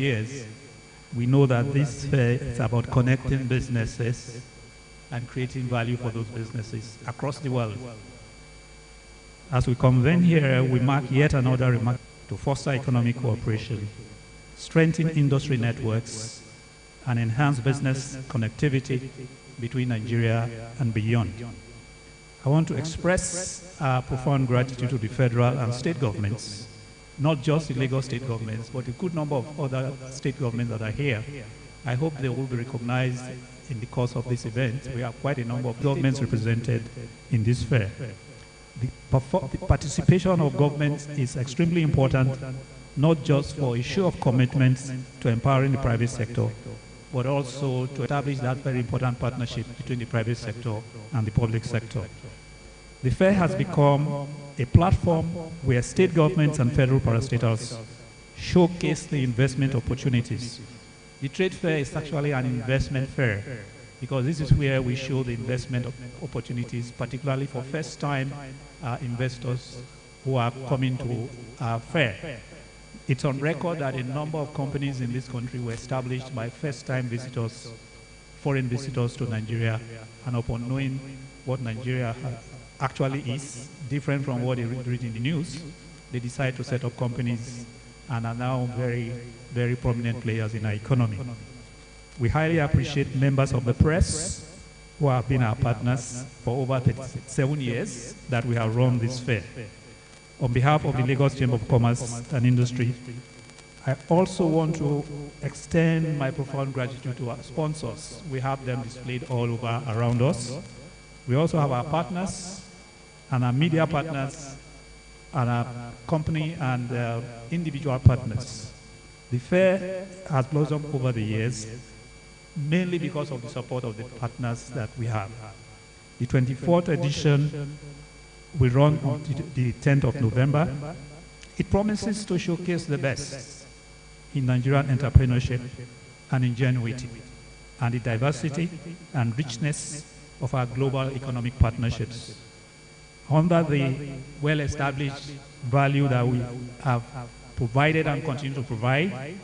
years, we know that this fair is about connecting businesses and creating value for those businesses across the world. As we convene here, we mark yet another remark to foster economic cooperation, strengthen industry networks, and enhance business connectivity between Nigeria and beyond. I want to express our profound gratitude to the federal and state governments, not just the Lagos state governments, but a good number of other state governments that are here. I hope they will be recognized in the course of this event. We have quite a number of governments represented in this fair. The participation of governments is extremely important, not just for a show of commitment to empowering the private sector, but also to establish that very important partnership between the private sector and the public sector. The fair has become a platform where state governments and federal parastatals showcase the investment opportunities. The trade fair is actually an investment fair because this is where we show the investment opportunities, particularly for first-time investors who are coming to our fair. It's on record that a number of companies in this country were established by first-time visitors, foreign visitors to Nigeria, and upon knowing what Nigeria actually is, different from what they read in the news, they decide to set up companies and are now very, very prominent players in our economy. We highly appreciate members of the press who have been our partners for over 37 years that we have run this fair. On behalf of the Lagos Chamber of Commerce and Industry, I also want to extend my profound gratitude to our sponsors. We have them displayed all over around us. We also have our partners and our media partners and our company and individual partners. The fair has blossomed over the years, mainly because of the support of the partners that we have. The 24th edition will run on the 10th of November. It promises to showcase the best in Nigerian entrepreneurship and ingenuity, and the diversity and richness of our global economic partnerships. Under the well-established value that we have provided and continue to provide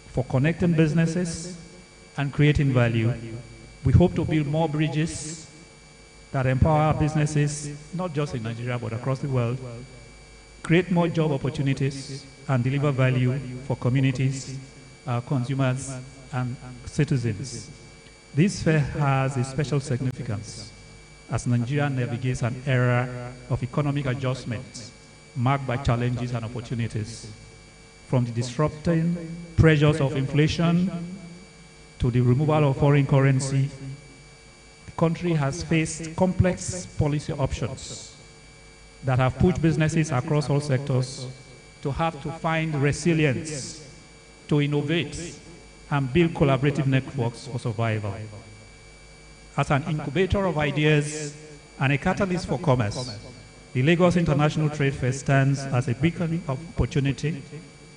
for connecting businesses and creating value, we hope to build more bridges that empower businesses, not just in Nigeria, but across the world, create more job opportunities, and deliver value for communities, consumers, and citizens. This fair has a special significance as Nigeria navigates an era of economic adjustment marked by challenges and opportunities. From the disrupting pressures of inflation to the removal of foreign currency, the country has faced complex policy options that have pushed businesses across all sectors to have to find resilience, to innovate, and build collaborative networks for survival. As an incubator of ideas and a catalyst for commerce, the Lagos International Trade Fair stands as a beacon of opportunity,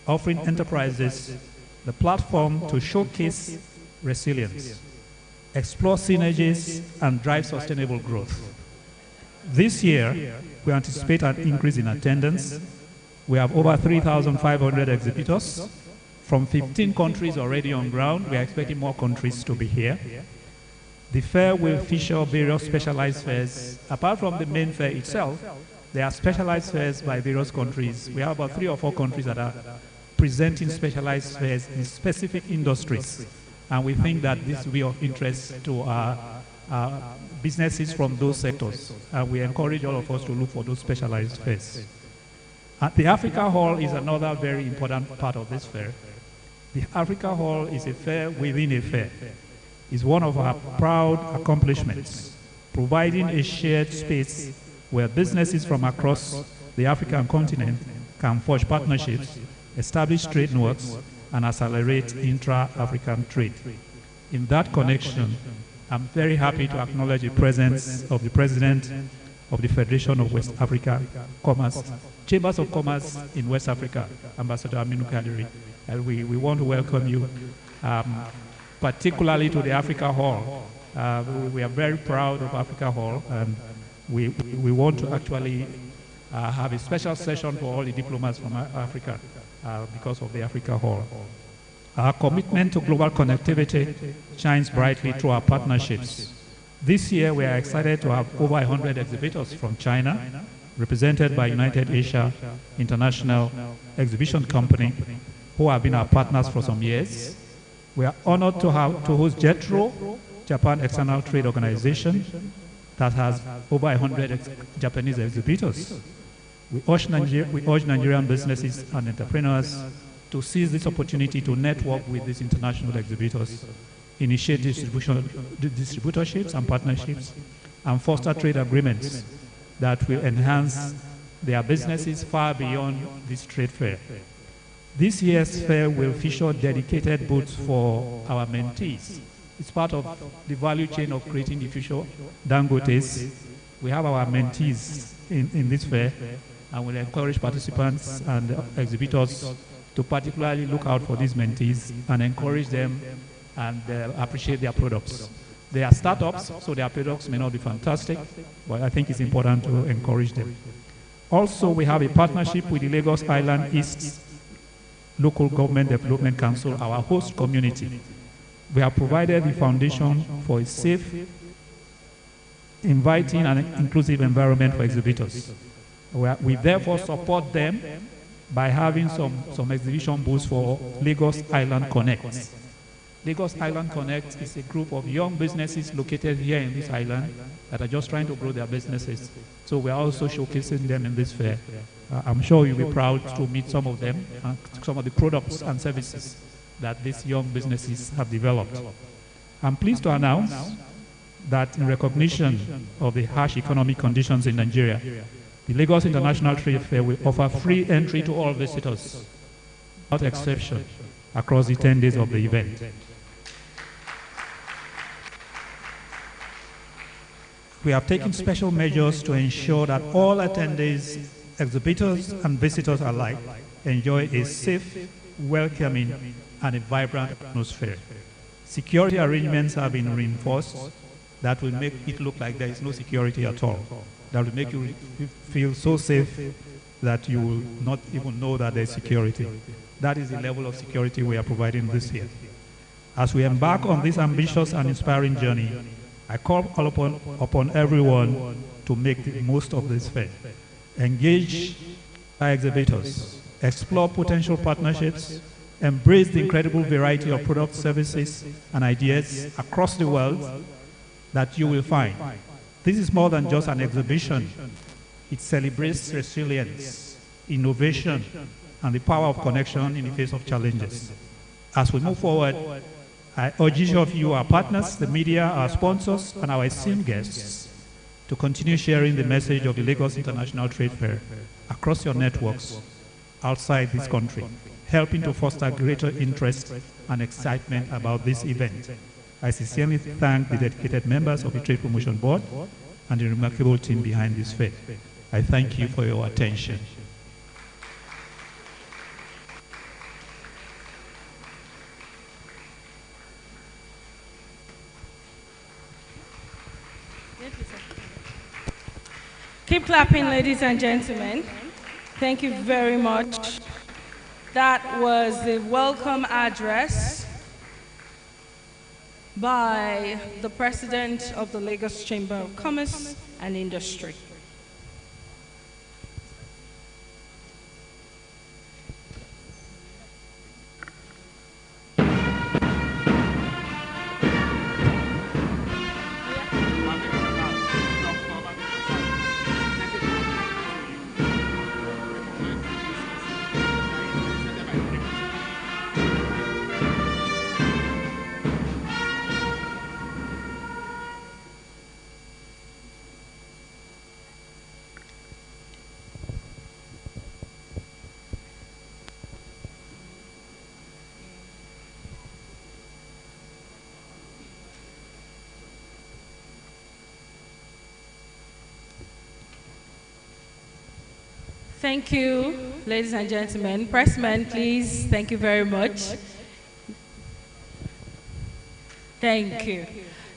offering enterprises the platform to showcase resilience, explore synergies, and drive sustainable growth. This year, we anticipate an increase in attendance. We have over 3,500 exhibitors from 15 countries already on ground. We are expecting more countries to be here. The fair will feature various specialized fairs. Apart from the main fair itself, there are specialized fairs by various countries. We have about 3 or 4 countries that are presenting specialized fairs in specific industries. And we think that this will be of interest to our businesses from those sectors. And we encourage all of us to look for those specialized fairs. The Africa Hall is another very important part of this fair. The Africa Hall is a fair within a fair. It's one of our proud accomplishments, providing a shared space where businesses from across the African continent can forge partnerships, establish trade networks, and accelerate intra-African trade. In that connection, I'm very happy to acknowledge the presence of the President of the Federation of West Africa Commerce, Chambers of Commerce in West Africa, Ambassador Aminu Kadiri. And we want to welcome you, particularly to the Africa Hall. We are very proud of Africa Hall, and we want to actually have a special session for all the diplomats from Africa because of the Africa Hall. Our commitment to global connectivity shines brightly through our partnerships. This year, we are excited to have over 100 exhibitors from China, represented by United Asia International Exhibition Company, who have been our partners for some years. We are honored to host JETRO, Japan External Trade Organization, that has over 100 Japanese exhibitors. We urge Nigerian businesses and entrepreneurs to seize this opportunity to network with these international exhibitors, initiate distributorships and partnerships, and foster trade agreements that will enhance their businesses far beyond this trade fair. This year's fair will feature dedicated booths for our mentees. It's part of the value chain of creating the future Dangotes. We have our mentees in this fair, and we'll encourage participants and exhibitors to particularly look out for these mentees and encourage them and appreciate their products. They are startups, so their products may not be fantastic, but I think it's important to encourage them. Also, we have a partnership with the Lagos Island East Local Government Development Council, our host community. We have provided the foundation for a safe, inviting, and inclusive environment for exhibitors. We therefore support them by having some exhibition booths for Lagos Island Connect. Lagos Island Connect is a group of young businesses located here in this island that are just trying to grow their businesses. So we are also showcasing them in this fair. I'm sure you'll be proud to meet some of them, some of the products and services that these young businesses have developed. I'm pleased to announce that in recognition of the harsh economic conditions in Nigeria, the Lagos International Trade Fair will offer free entry to all visitors, without exception, across the 10 days of the event. We have taken special measures to ensure that all attendees, exhibitors and visitors alike enjoy a safe, welcoming, and a vibrant atmosphere. Security arrangements have been reinforced that will make it look like there is no security at all. That will make you feel so safe that you will not even know that there is security. That is the level of security we are providing this year. As we embark on this ambitious and inspiring journey, I call upon everyone to make the most of this fair. Engage our exhibitors, explore potential partnerships, embrace the incredible variety of products, services, and ideas across the world that you will find. This is more than just an exhibition. It celebrates resilience, innovation, and the power of connection in the face of challenges. As we move forward, I urge each of you, our partners, the media, our sponsors, and our esteemed guests, to continue sharing the message of the Lagos International Trade Fair across your networks outside this country, helping to foster greater interest and excitement about this event. I sincerely thank the dedicated members of the Trade Promotion Board and the remarkable team behind this fair. I thank you for your attention. Keep clapping, ladies and gentlemen. Thank you very much. That was the welcome address by the President of the Lagos Chamber of Commerce and Industry. Thank you, ladies and gentlemen. Pressmen, please. Thank you very much. Thank you.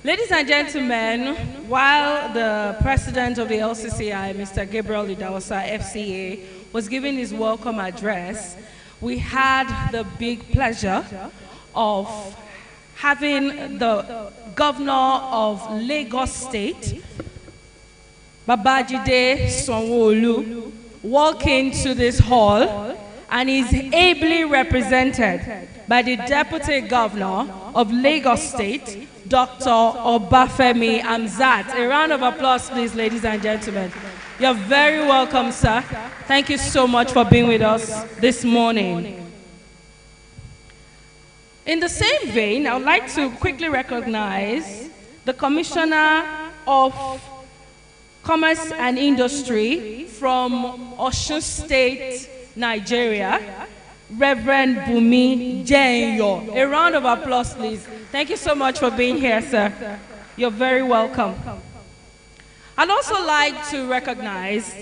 Ladies and gentlemen, while the president of the LCCI, Mr. Gabriel Idahosa, FCA, was giving his welcome address, we had the big pleasure of having the governor of Lagos State, Babajide Sanwo-Olu, walk into this hall and is ably represented by the Deputy Governor of Lagos State, Dr. Obafemi Hamzat. A round of applause, please, ladies and gentlemen. You're very welcome, sir. Thank you so much for being with us this morning. In the same vein, I would like to quickly recognize the Commissioner of Commerce and Industry from Osun State, Nigeria, Reverend Bumi Jenyo. A round of applause, please. Thank you so much for being here, sir. You're very welcome. I'd also like to recognize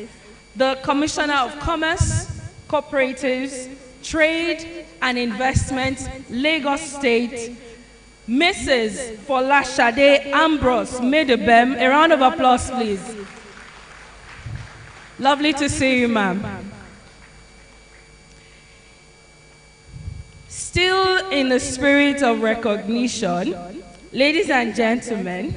the Commissioner of Commerce, Cooperatives, Trade and Investment, Lagos State, Mrs. Folashade Ambrose Medebem. A round of applause, please. Lovely to see you, ma'am. Still in the spirit of recognition, ladies and gentlemen,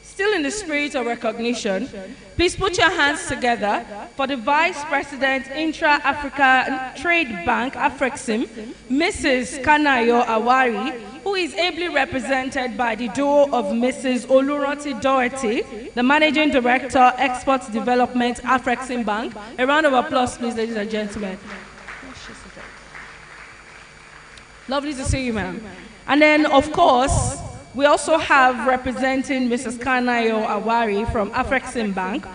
still in the spirit of recognition, please put your hands together for the Vice President, Intra-African Trade Bank, Afrexim, Mrs. Kanayo Awari, who is ably represented by the duo of Mrs. Oluranti Doherty, the Managing Director, Export Development, Afrexim Bank. A round of applause, please, ladies and gentlemen. Lovely to see you, ma'am. And then, of course, we also have representing Mrs. Kanayo Awari from Afrexim Bank,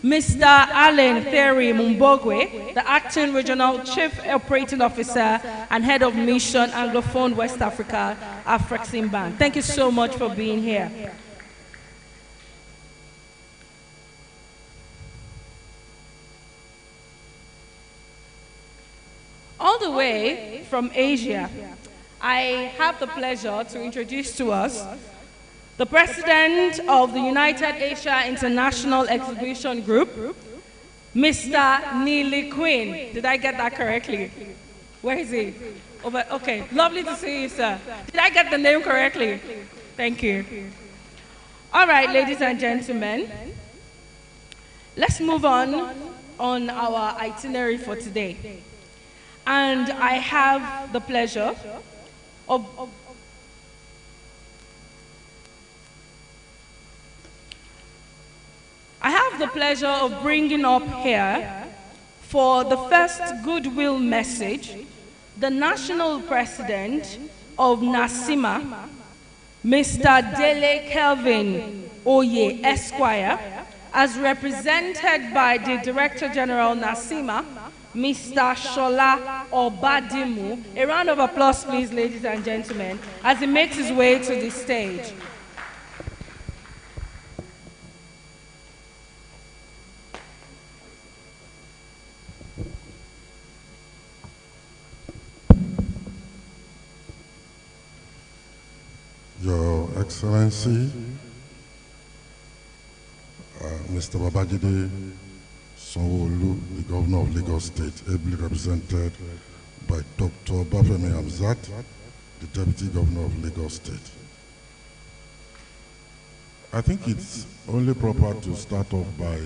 Mr. Allen Thierry Mumbogwe, the Acting Regional Chief Operating Officer and Head of Mission Anglophone West Africa, Afrexim Bank. Thank you so much for being here. All the way from Asia, I have the pleasure to introduce to us the President of the United Asia International Exhibition Group, Mr. Neely Quinn. Did I get that correctly? Where is he? Over. Okay, lovely to see you, sir. Did I get the name correctly? Thank you. All right, ladies and gentlemen, let's move on our itinerary for today. And I have the pleasure of bringing up here for the first goodwill message the National President of NASIMA, Mr. Dele Kelvin Oye Esquire, as represented by the Director General NASIMA, Mr. Shola Obadimu. A round of applause, please, ladies and gentlemen, as he makes his way to the stage. Your Excellency, Mr. Babajide Sanwo-Olu, the Governor of Lagos State, ably represented by Dr. Obafemi Hamzat, the Deputy Governor of Lagos State. I think it's only proper to start off by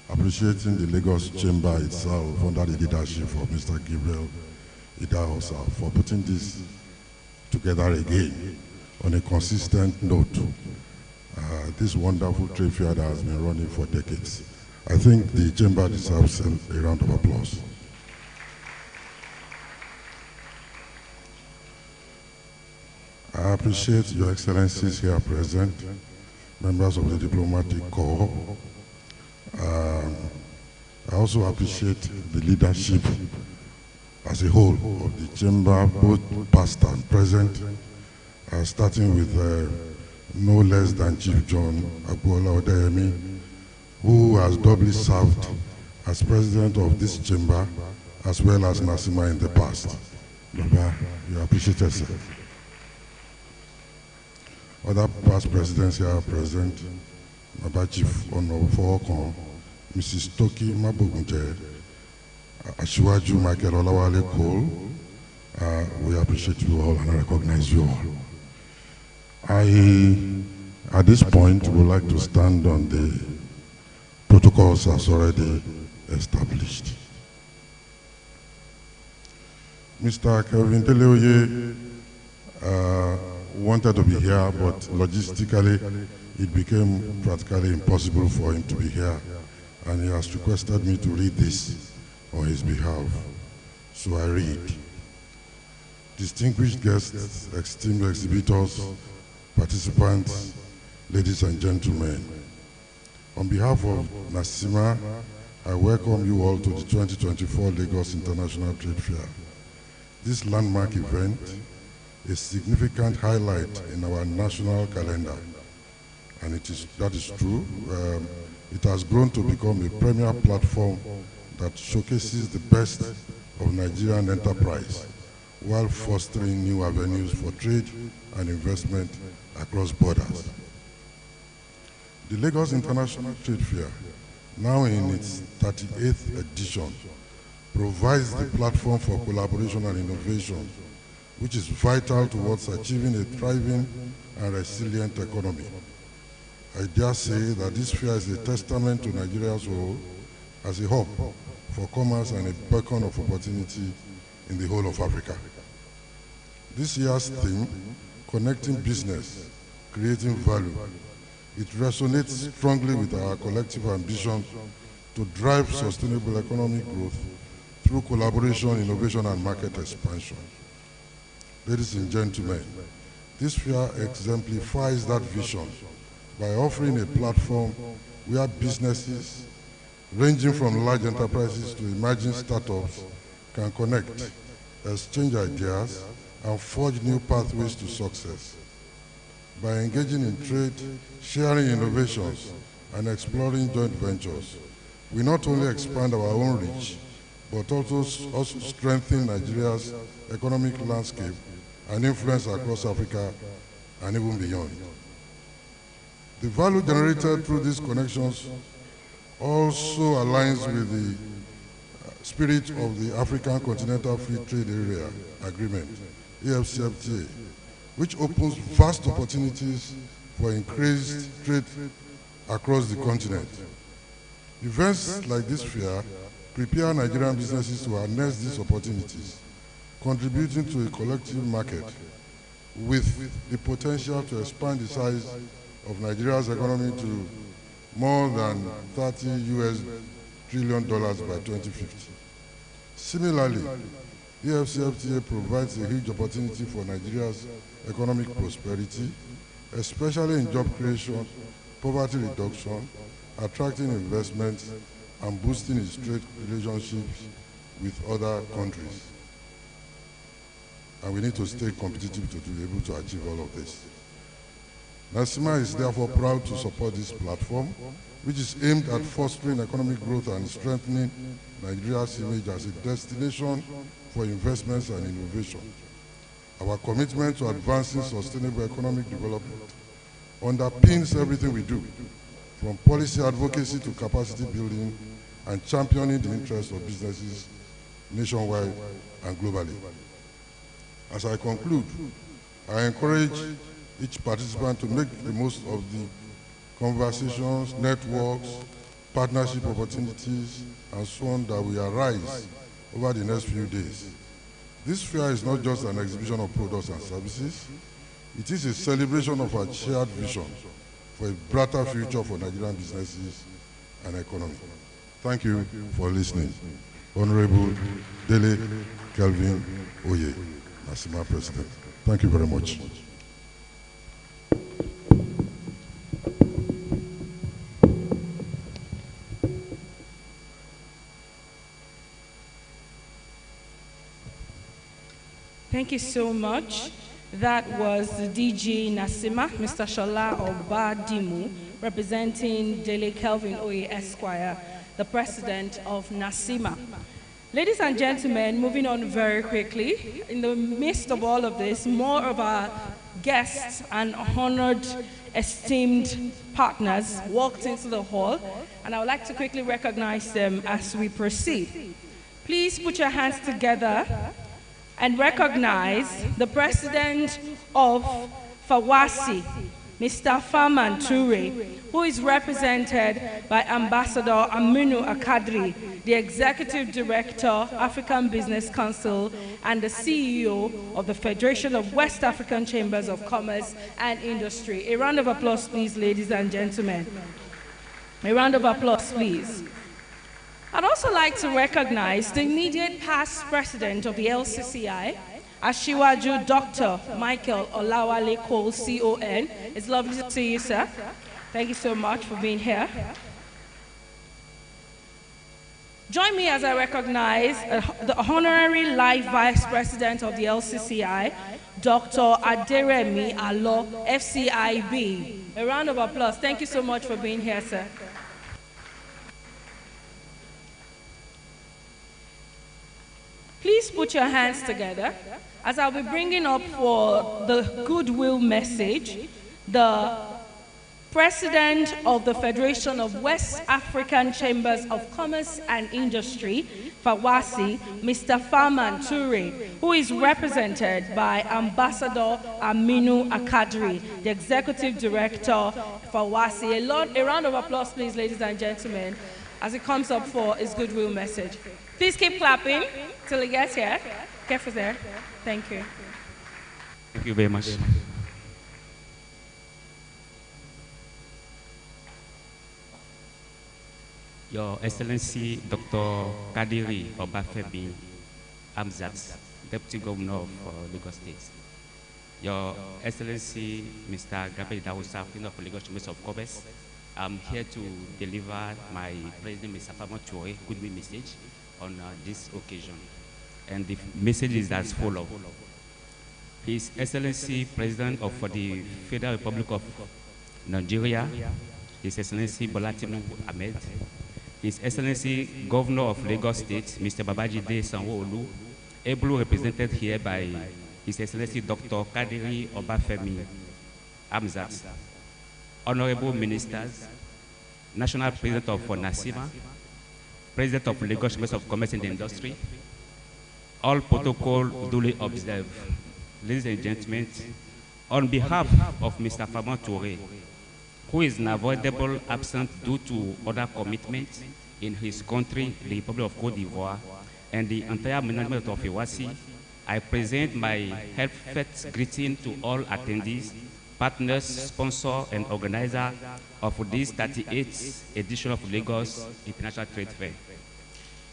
appreciating the Lagos Chamber itself under the leadership of Mr. Gabriel Idahosa for putting this together again on a consistent note. This wonderful trade fair that has been running for decades. I think the chamber deserves a round of applause. I appreciate your excellencies here present, members of the diplomatic corps. I also appreciate the leadership as a whole of the chamber, both past and present, starting with no less than Chief John Agboola Odeyemi, who has doubly served as president of this chamber as well as NASIMA in the past. Baba, you appreciate it, sir. other past presidents here are present, Baba Chief Onofowokon, Mrs. Toki Mabogunje, Asiwaju Michael Olawale Cole. We appreciate you all and recognize you all. At this point, would like to stand on the protocols as already established. Mr. Kelvin Dele Oye wanted to be here, but logistically, it became practically impossible for him to be here, and he has requested me to read this on his behalf. So I read. Distinguished guests, esteemed exhibitors, participants, ladies and gentlemen, on behalf of NASIMA, I welcome you all to the 2024 Lagos International Trade Fair. This landmark event is a significant highlight in our national calendar, and that is true. It has grown to become a premier platform that showcases the best of Nigerian enterprise while fostering new avenues for trade and investment across borders. The Lagos International Trade Fair, now in its 38th edition, provides the platform for collaboration and innovation, which is vital towards achieving a thriving and resilient economy. I dare say that this fair is a testament to Nigeria's role as a hub for commerce and a beacon of opportunity in the whole of Africa. This year's theme, Connecting Business, Creating Value, it resonates strongly with our collective ambition to drive sustainable economic growth through collaboration, innovation, and market expansion. Ladies and gentlemen, this fair exemplifies that vision by offering a platform where businesses, ranging from large enterprises to emerging startups, can connect, exchange ideas, and forge new pathways to success. By engaging in trade, sharing innovations, and exploring joint ventures, we not only expand our own reach, but also strengthen Nigeria's economic landscape and influence across Africa and even beyond. The value generated through these connections also aligns with the spirit of the African Continental Free Trade Area Agreement, AFCFTA, which opens vast opportunities for increased trade across the continent. Events like this fair prepare Nigerian businesses to harness these opportunities, contributing to a collective market with the potential to expand the size of Nigeria's economy to more than $30 trillion by 2050. Similarly, the AFCFTA provides a huge opportunity for Nigeria's economic prosperity, especially in job creation, poverty reduction, attracting investments, and boosting its trade relationships with other countries. And we need to stay competitive to be able to achieve all of this. NASIMA is therefore proud to support this platform, which is aimed at fostering economic growth and strengthening Nigeria's image as a destination for investments and innovation. Our commitment to advancing sustainable economic development underpins everything we do, from policy advocacy to capacity building and championing the interests of businesses nationwide and globally. As I conclude, I encourage each participant to make the most of the conversations, networks, partnership opportunities, and so on that will arise over the next few days. This fair is not just an exhibition of products and services, it is a celebration of our shared vision for a brighter future for Nigerian businesses and economy. Thank you for listening. Honorable Dele Kelvin Oye, NASIMA President. Thank you very much. Thank you so much. That was the DG NASIMA, Mr. Shola Obadimu, representing Dele Kelvin Oye Esquire, the president of NASIMA. Ladies and gentlemen, moving on very quickly, in the midst of all of this, more of our guests and honored, esteemed partners walked into the hall, and I would like to quickly recognize them as we proceed. Please put your hands together and recognize the President of FAWASI, Mr. Farman Toure, who is represented by Ambassador Aminu Akadri, the Executive Director, African Business Council, and the CEO of the Federation of West African Chambers of Commerce and Industry. A round of applause, please, ladies and gentlemen. A round of applause, please. I'd also like to recognize the immediate past president of the LCCI, Ashiwaju Dr. Michael Olawale Cole, CON. It's lovely to see you, sir. Thank you so much for being here. Join me as I recognize the Honorary Life Vice President of the LCCI, Dr. Aderemi Alo, FCIB. A round of applause. Thank you so much for being here, sir. Please put your hands together as I'll be bringing up for the goodwill message the President of the Federation of West African Chambers of Commerce and Industry, FAWASI, Mr. Farman Toure, who is represented by Ambassador Aminu Akadri, the Executive Director, FAWASI. A round of applause, please, ladies and gentlemen, as it comes up for his goodwill message. Please keep clapping till he gets here. Careful there. Thank you. Thank you very much. Your Excellency, Dr. Kadiri Obafemi Amzat, Deputy Governor of Lagos State. Your Excellency, Mr. Gabriel Idahosa, President of Lagos Chambers of Commerce, I'm here to deliver my President, Mr. Farman Toure, goodwill message on this occasion. And the message is as follows. His Excellency, President of the Federal Republic of Nigeria, His Excellency Bola Tinubu Ahmed, His Excellency Governor of Lagos State, Mr. Babajide Sanwo-Olu, ably represented here by His Excellency Dr. Kadiri Obafemi Amzat, Honorable Ministers, National President of NASIMA, President of Lagos Chambers of Commerce and Industry, all protocol duly observed. Ladies and gentlemen, on behalf of Mr. Farman Toure, who is unavoidable absent due to other commitments in his country, the Republic of Cote d'Ivoire, and the entire management of FAWASI, I present my heartfelt greeting to all attendees, partners, sponsors, and organizers of this 38th edition of Lagos International Trade Fair.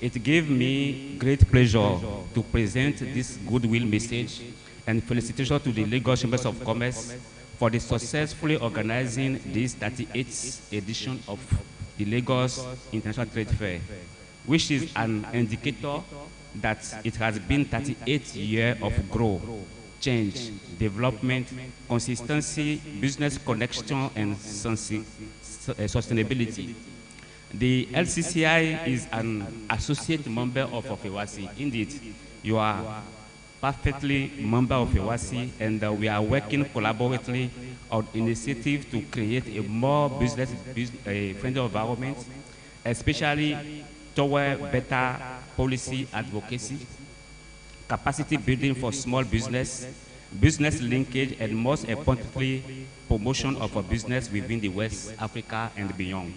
It gave me great pleasure to present this goodwill message and felicitation to the Lagos Chambers of Commerce for the successfully organizing this 38th edition of the Lagos International Trade Fair, which is an indicator that it has been 38 years of growth, change, development, consistency, business connection, and sustainability. The LCCI is an associate member of FAWASI. Indeed, you are perfectly member of FAWASI, and we are working collaboratively on initiative to create a more business-friendly environment, especially toward better policy advocacy, capacity building for small business, business linkage, and most importantly, promotion of a business within the West Africa and beyond.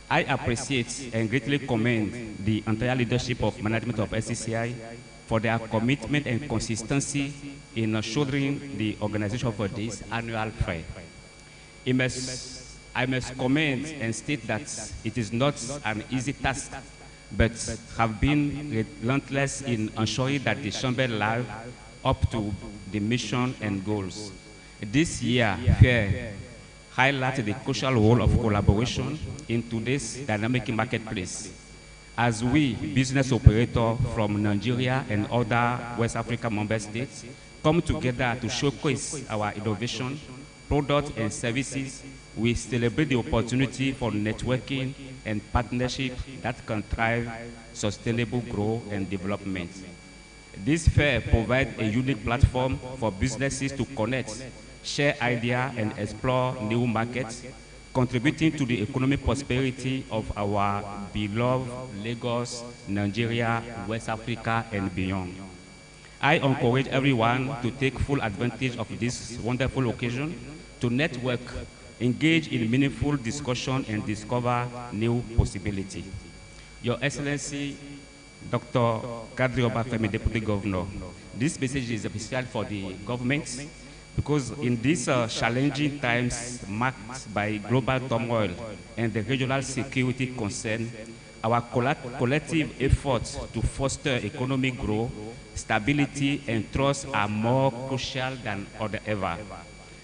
I appreciate and greatly commend the entire leadership of management of LCCI for their commitment and consistency in assuring the organization of this annual fair. I must comment and state that it is not an easy task, but have been relentless in ensuring that the Chamber live up to the mission and goals. This year, fair highlights the crucial role of collaboration in today's dynamic marketplace. As we, business operators from Nigeria and other West African member states, come together to showcase our innovation, products, and services, we celebrate the opportunity for networking and partnership that can drive sustainable growth and development. This fair provides a unique platform for businesses to connect, share ideas, and explore new markets, contributing to the economic prosperity of our beloved Lagos, Nigeria, West Africa, and beyond. I encourage everyone to take full advantage of this wonderful occasion to network, engage in meaningful discussion, and discover new possibilities. Your Excellency, Dr. Kadri Obafemi, Deputy Governor, this message is especially for the government because in these challenging times marked by global turmoil and the regional security concern, our collective efforts to foster economic growth, stability, and trust are more crucial than ever.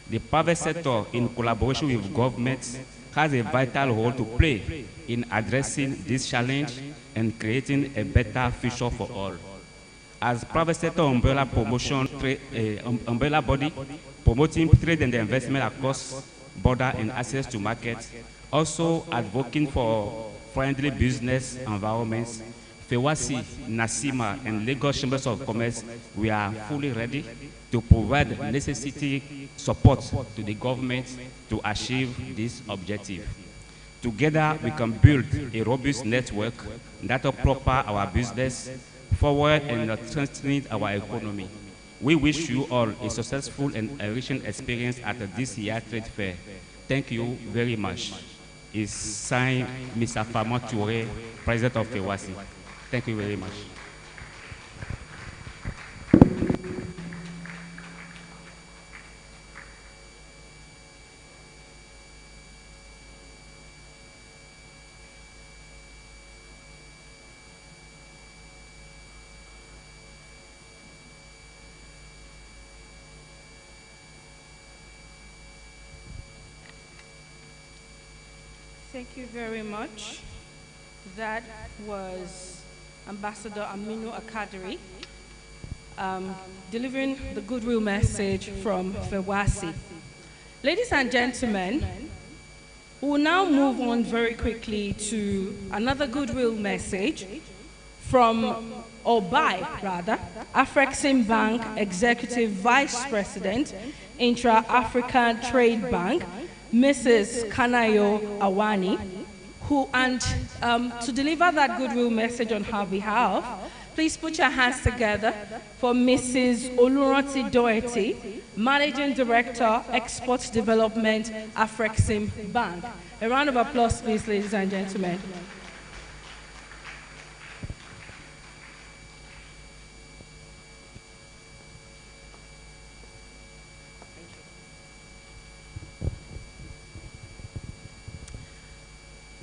The private sector, in collaboration with governments, has a vital role to play in addressing this challenge and creating a better future for all. As private sector umbrella body, promoting trade and investment across border and access to markets, also advocating for friendly business environments, FEWASI, NASIMA, and Lagos Chambers of Commerce, we are fully ready to provide necessary support to the government to achieve this objective. Together, we can build a robust network that will propel our business forward and strengthen our economy. We wish you all a successful and enriching experience at this year's trade fair. Thank you very much. It's signed Mr. Fama Toure, President of FEWASI. Thank you very much. Thank you very much. That was Ambassador Aminu Akadiri delivering the goodwill message from FEWASI. Ladies and gentlemen, we will now move on very quickly to another goodwill message from Afrexim Bank Executive Vice President, Intra-African Trade Bank, Mrs. Kanayo Awani, to deliver that goodwill message on her behalf, please put your hands together for Mrs. Oluranti Doherty, Managing Director, Export Development, Afrexim Bank. A round of applause, please, ladies and gentlemen.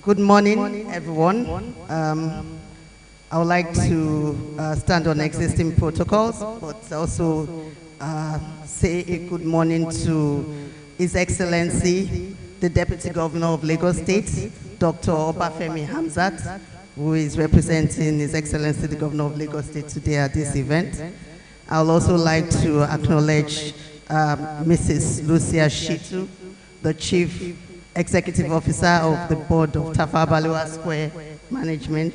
Good morning, everyone. I would like to stand on existing protocols, but also say a good morning to His Excellency, the Deputy Governor of Lagos State, Dr. Obafemi Hamzat, who is representing His Excellency, the Governor of Lagos State today at this event. I would also like to acknowledge Mrs. Lucia Shitu, the Chief Executive Officer of the Board of Tafawa Balewa Square Management,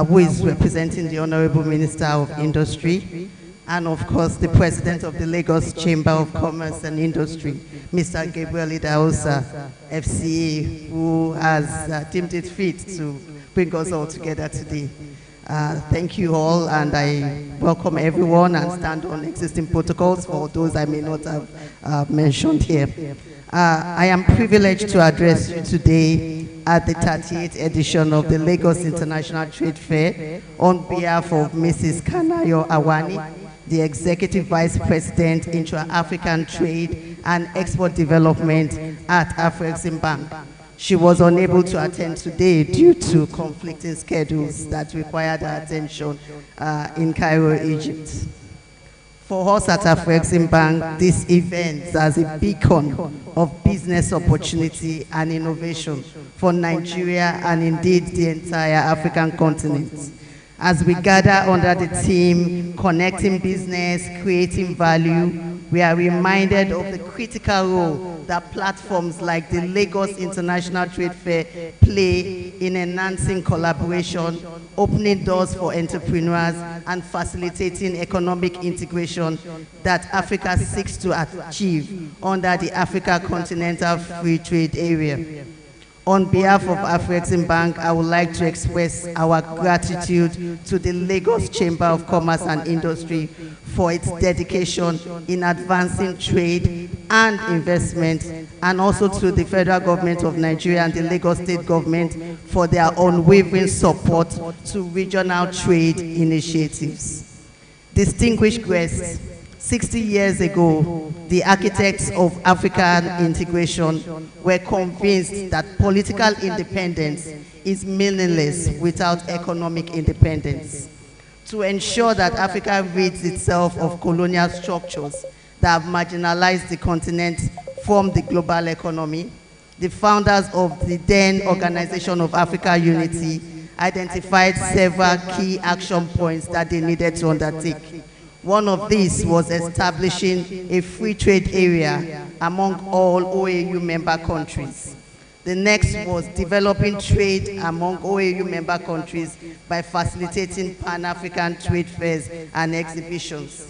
who is representing the Honorable Minister of Industry, and of course the President of the Lagos Chamber of Commerce and Industry, Mr. Gabriel Idahosa, FCA, who has deemed it fit to bring us all together today. Thank you all, and I welcome everyone and stand on existing protocols for those I may not have mentioned here. I am privileged to address you today at the 38th edition of the Lagos International Trade Fair on behalf of Mrs. Kanayo Awani, the Executive Vice President, Intra-African Trade and Export Development at Afrexim Bank. She was unable to attend today due to conflicting schedules that required her attention in Cairo, Egypt. For us at Afrexim Bank, this event as a beacon of business opportunity and innovation for Nigeria and indeed the entire African continent. As we gather under the theme, Connecting Business, Creating Value, we are reminded of the critical role that platforms like the Lagos International Trade Fair play in enhancing collaboration, opening doors for entrepreneurs, and facilitating economic integration that Africa seeks to achieve under the Africa Continental Free Trade Area. On behalf of Afreximbank, I would like to express our gratitude to the Lagos Chamber of Commerce and Industry for its dedication in advancing trade and investment, and also to the federal government of Nigeria and the Lagos state government for their unwavering support to regional trade initiatives. Distinguished guests, 60 years ago, the architects of African integration were convinced that political independence is meaningless without economic independence. To ensure that Africa rids itself of colonial structures that have marginalized the continent from the global economy, the founders of the then Organization of Africa Unity identified several key action points that they needed to undertake. One of these was establishing a free trade area among all OAU member countries. The next was developing trade among OAU member countries by facilitating Pan-African trade fairs and exhibitions.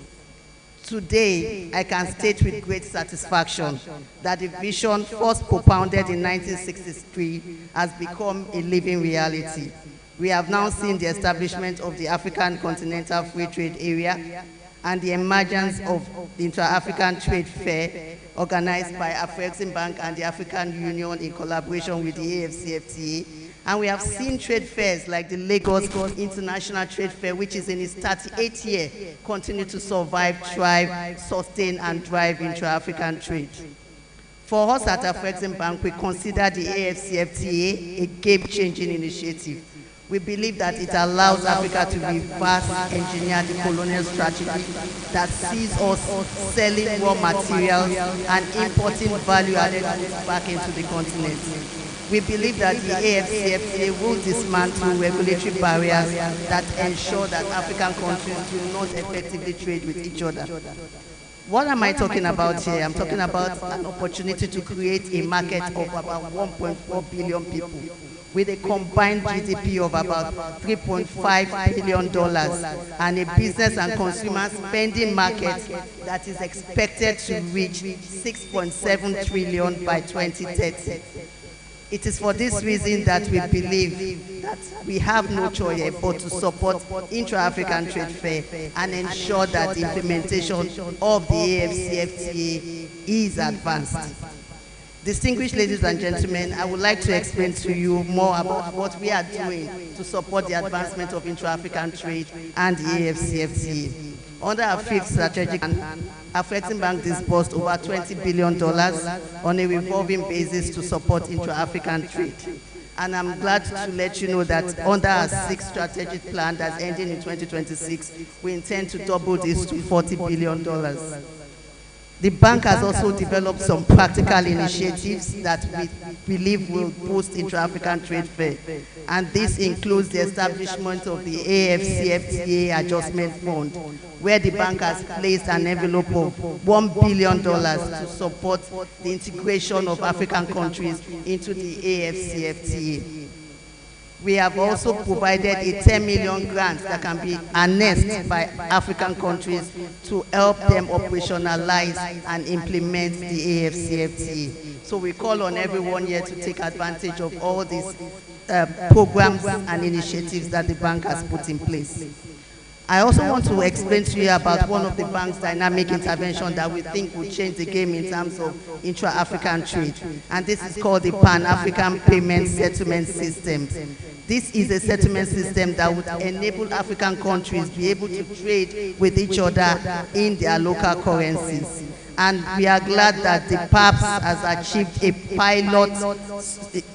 Today, I can state with great satisfaction that the vision first propounded in 1963 has become a living reality. We have now seen the establishment of the African Continental Free Trade Area and the emergence of the Inter-African Trade Fair organized by Afreximbank and the African Union in collaboration with the AFCFTA. And we have seen trade fairs like the Lagos International Trade Fair, which is in its 38th year, continue to survive, thrive, sustain, and drive intra-African trade. For us at Afreximbank, we consider the AFCFTA a game-changing initiative. We believe that it allows Africa to reverse engineer the colonial strategy that sees us selling raw materials and importing value-added goods back into the continent. We believe that the AFCFTA will dismantle regulatory barriers that ensure that African countries will not effectively trade with each other. What am I talking about here? I'm talking about an opportunity to create a market of about 1.4 billion people, with a combined GDP of about $3.5 billion and a business and consumer spending market that is expected to reach $6.7 trillion by 2030. It is for this reason that we believe that we have no choice but to support intra-African trade fair and ensure that the implementation of the AFCFTA is advanced. Distinguished ladies and gentlemen, I would like to explain to you more about what we are doing to support the advancement of intra-African trade and the AFCFTA. Under our fifth strategic plan, Afreximbank disbursed over $20 billion on a revolving basis to support intra-African trade. And I'm glad to let you know that under our sixth strategic plan that's ending in 2026, we intend to double this to $40 billion. The bank has also developed some practical initiatives that we believe will boost intra-African trade fair. And this includes the establishment of the AFCFTA Adjustment Fund, where the bank has placed an envelope of $1 billion to support the integration of African countries into the AFCFTA. We have also provided a 10 million grant that can be harnessed by African countries to help them operationalize and implement the AFCFTA. So we call on everyone here to take advantage of all these programs and initiatives that the bank has put in place. I also want to explain to you about one of the bank's dynamic interventions that we think will change the game in terms of intra-African trade. And this is called the Pan-African Payment Settlement System. This is a settlement system that would enable African countries to be able to trade with each other in their local currencies. And we are glad that the PAPS has achieved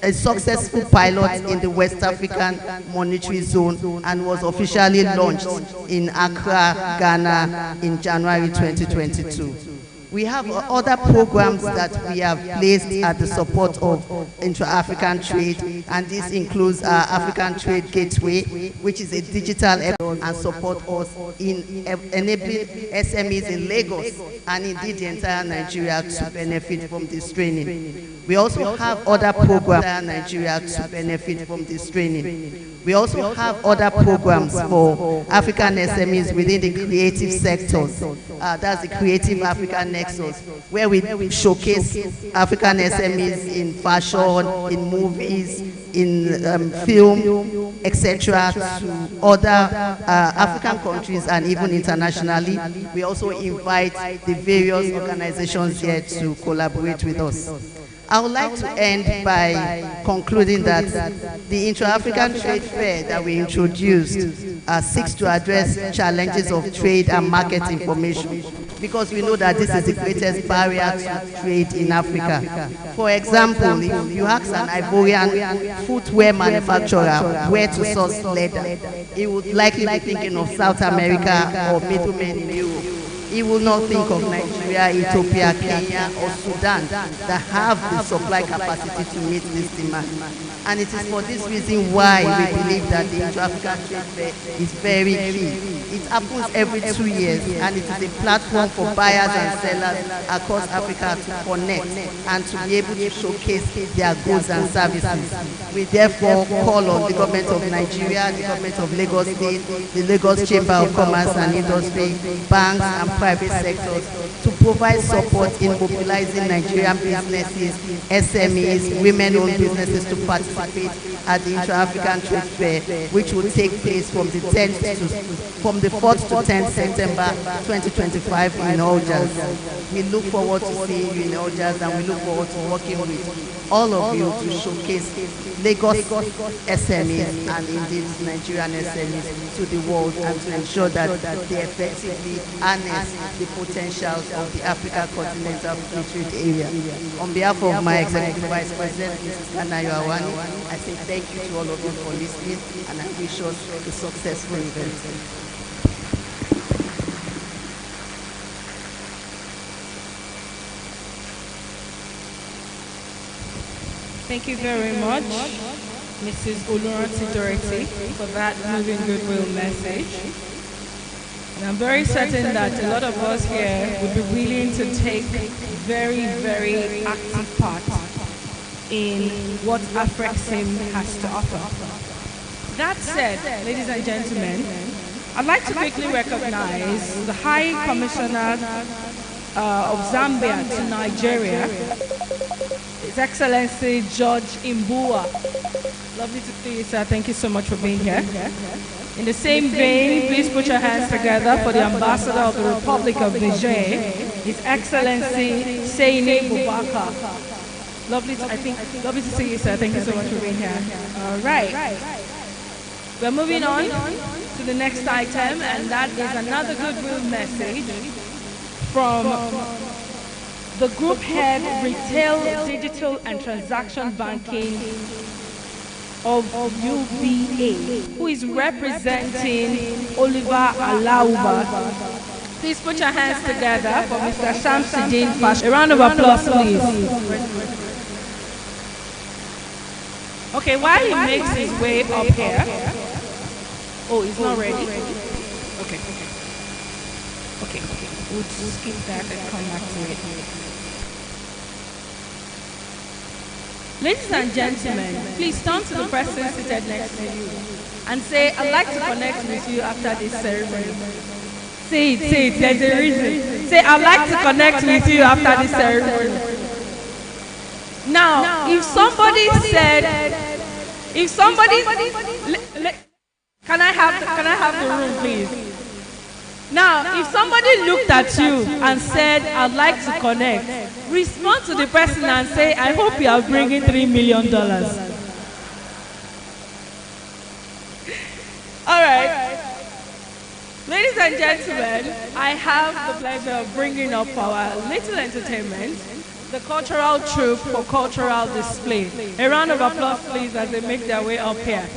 a successful pilot in the West African Monetary Zone and was officially launched in Accra, Ghana in January 2022. We have other programs that we have placed at the support of intra-African trade, and this includes our African Trade Gateway, which is a digital app and support us in enabling SMEs in Lagos and indeed the entire Nigeria to benefit from this training. We also have other programs in Nigeria to benefit from this training. We also have other programs for African SMEs within the creative sectors. That's the Creative African Nexus, where we showcase African SMEs in fashion, in movies, in film, etc., to other African countries and even internationally. We also invite the various organizations here to collaborate with us. I would like to end by concluding that the Intra-African Trade Fair that we introduced seeks to address challenges of trade and market information, because we know that this is the greatest barrier to trade in Africa. For example, if you ask an Ivorian footwear manufacturer where to source leather, he would likely be thinking of South America or middlemen in Europe. He will not think of Nigeria, Ethiopia, Kenya, or Sudan that have the supply capacity to meet this demand. And it is for this reason why we believe that the Intra-African Trade Fair is very key. It happens every 2 years, and it is a platform for buyers and sellers across Africa to connect and to be able to showcase their goods and services. We therefore call on the government of Nigeria, the government of Lagos State, the Lagos Chamber of Commerce and Industry, banks and private sectors to provide support in mobilizing Nigerian businesses, SMEs, women-owned businesses to participate at the Intra-African Trade Fair, which will take place from the 4th to 10th September 2025 in Algiers. We look forward to seeing you in Algiers, and we look forward to working with all of you to showcase Lagos SMEs and indeed Nigerian SMEs to the world, and to ensure that they effectively harness the potentials of the Africa Continental Free Trade Area. On behalf of my Executive Vice President, Mrs. Kanayo Awani, I say thank you to all of you for listening, and I wish us a successful event. Thank you very much, Mrs. Oluranti Dorothy, for that moving goodwill message. And I'm very certain that a lot of us here would be willing to take very, very active part in what Afrexim has to offer. That said, ladies and gentlemen, I'd like to quickly recognize the High Commissioner of Zambia to Nigeria, His Excellency George Imbua. Lovely to see you, sir. Thank you so much for being here. In the same vein, please put your hands together for the Ambassador of the Republic of Niger, His Excellency Seini Bubaka. Lovely to see you, sir. Thank you so much for being here. All right. We're moving on to the next item, and that is another goodwill message from the Group Head Retail, Digital and Transaction Banking of UBA, who is representing Oliver Alauba. Please put your hands together for Mr. Shamsuddin Pasha. A round of applause, please. Okay, while he makes his way up here. Oh, he's not ready? Okay. Okay. We'll skip that and come back to it. Ladies and gentlemen, please turn to the person seated next to you and say, I'd like to connect with you after this ceremony. Say it, there's a reason. Say, I'd like to connect with you after this ceremony. Now, if somebody can I have the room, please? Now, if somebody looked at you and said, I'd like to connect, respond to the person and say, I hope you are bringing $3 million. All right. Ladies and gentlemen, I have the pleasure of bringing up our little entertainment, the cultural troupe for cultural display. A round of applause, please, as they make their way up here.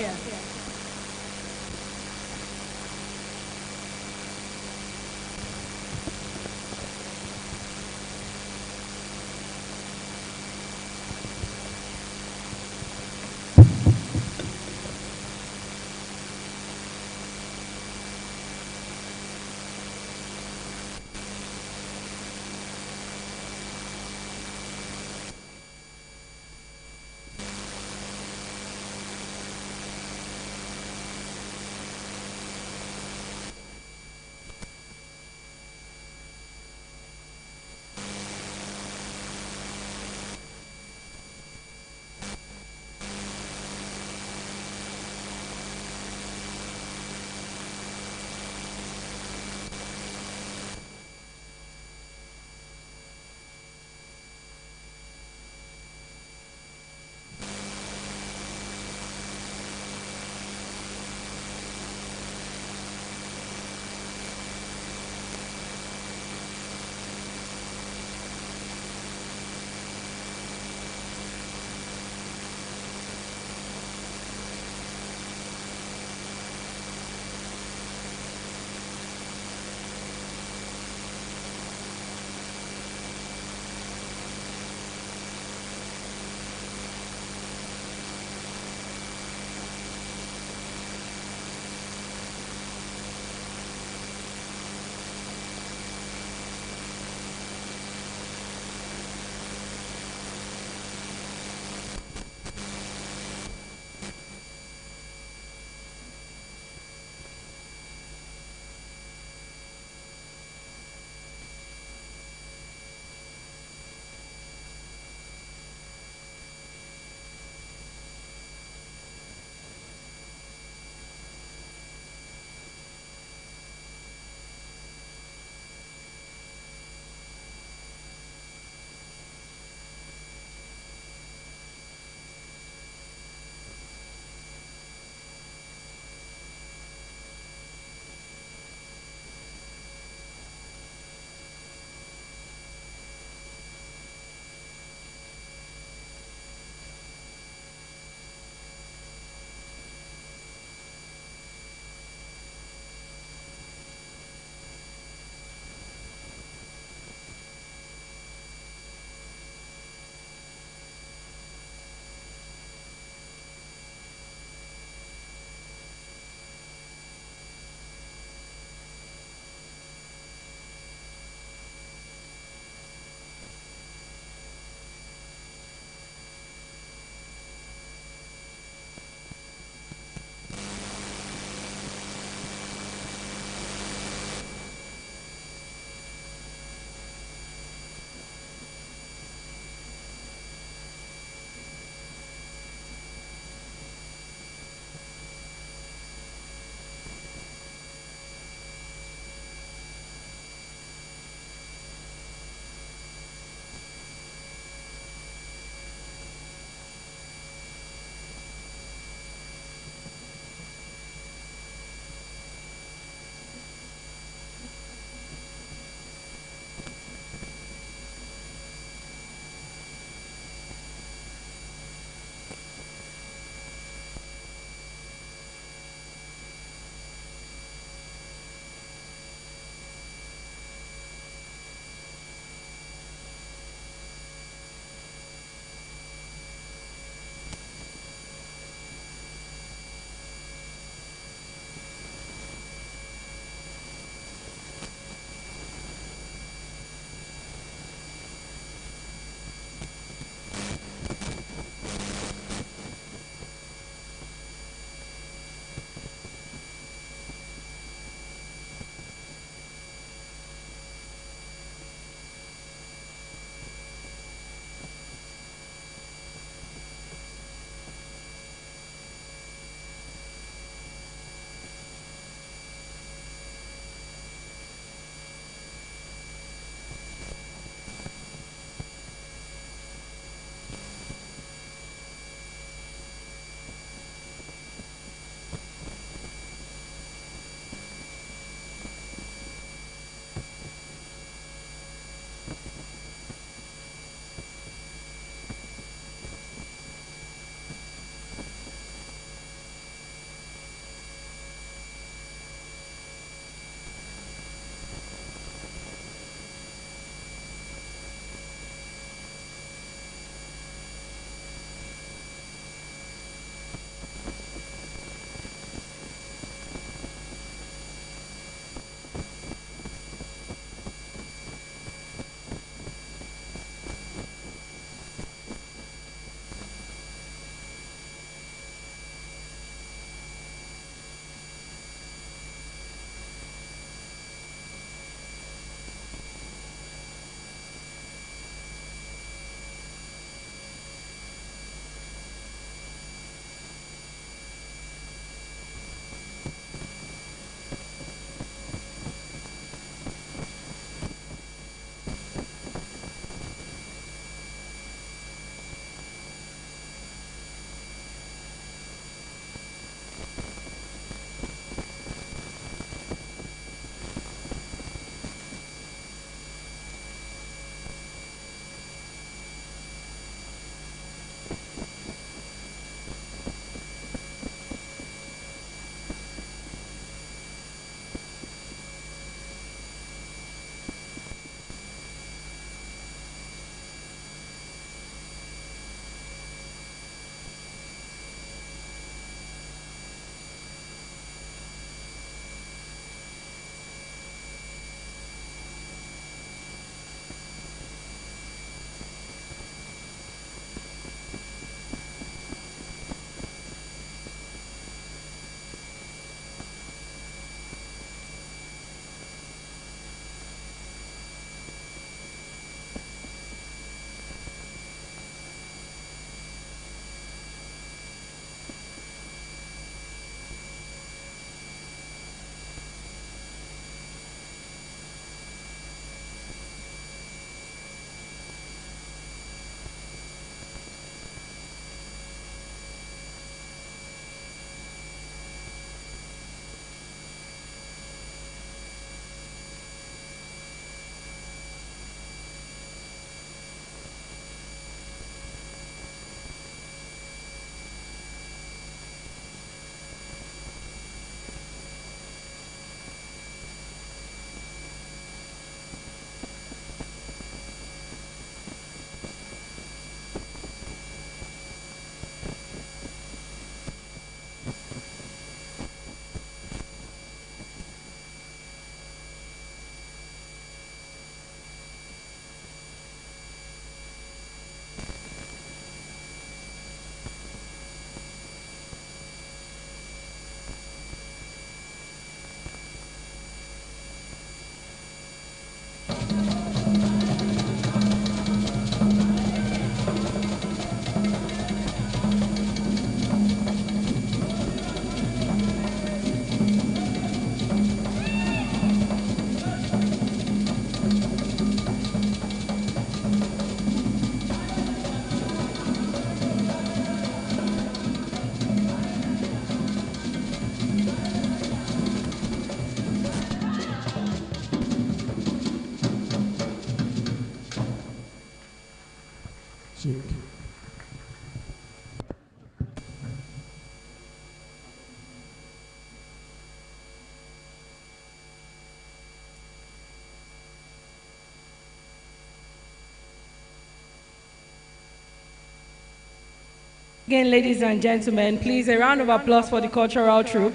Again, ladies and gentlemen, please, a round of applause for the cultural troupe.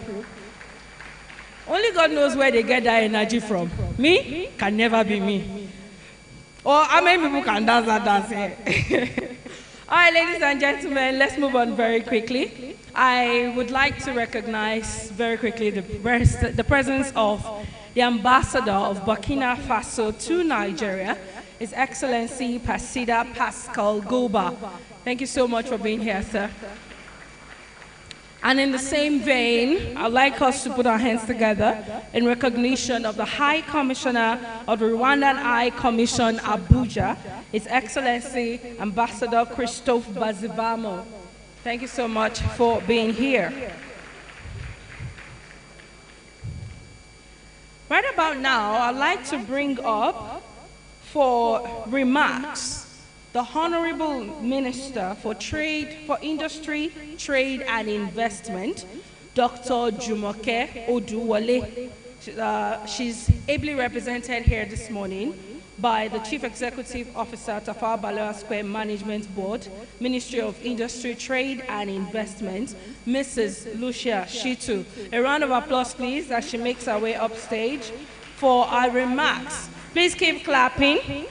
Only God knows where they get that energy from. Me? Can never be me. Or how many people can dance that dance here? All right, ladies and gentlemen, let's move on very quickly. I would like to recognize very quickly the presence of the ambassador of Burkina Faso to Nigeria, His Excellency Pasida Pascal Goba. Thank you so much for being here, sir. And in the same vein, I'd like us to put our hands together in recognition of the High Commissioner of the Rwandan High Commission, Abuja, His Excellency Ambassador Christophe Bazivamo. Thank you so much for being here. Right about now, I'd like to bring up for remarks the Honorable Minister for Industry, Trade and Investment, Dr. Jumoke Oduwole. She's ably represented here this morning by the Chief Executive Officer, Tafawa Balewa Square Management Board, Ministry of Industry, Trade and Investment, Mrs. Lucia Shitu. A round of applause, please, as she makes her way upstage for our remarks. Please keep clapping.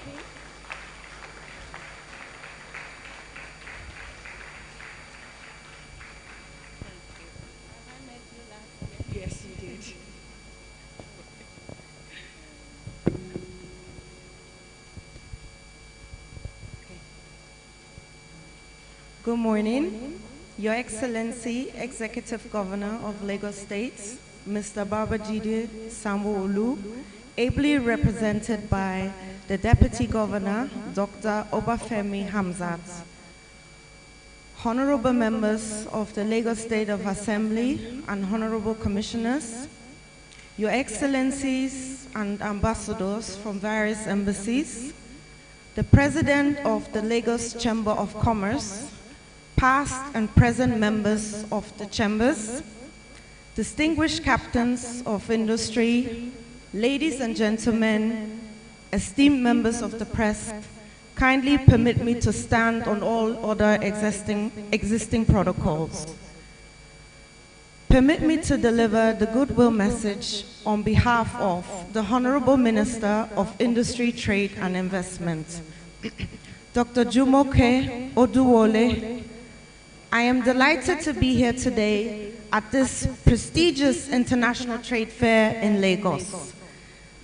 Yes, you did. Good morning, Your Excellency, Executive Governor of Lagos State, Mr. Babajide Sanwo-Olu, ably represented by the Deputy Governor, Dr. Obafemi Hamzat, honorable members of the Lagos State of Assembly and honorable commissioners, Your Excellencies and ambassadors from various embassies, the President of the Lagos Chamber of Commerce, past and present members of the chambers, distinguished captains of industry, ladies and gentlemen, esteemed members of the press, kindly permit me to stand on all other existing protocols. Permit me to deliver the goodwill message on behalf of the Honorable Minister of Industry, Trade and Investment, Dr. Jumoke Oduwole. I am delighted to be here today at this prestigious international trade fair in Lagos.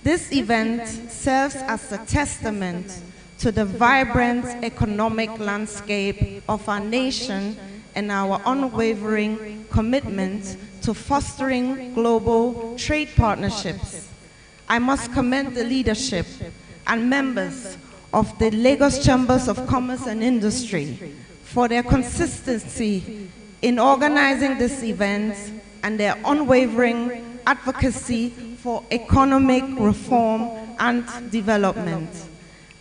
This event serves as a testament to the vibrant economic landscape of our nation and our unwavering commitment to fostering global trade partnerships. I must commend the leadership and members of the Lagos Chambers of Commerce and Industry for their consistency in organizing this event and their unwavering advocacy for economic reform and development.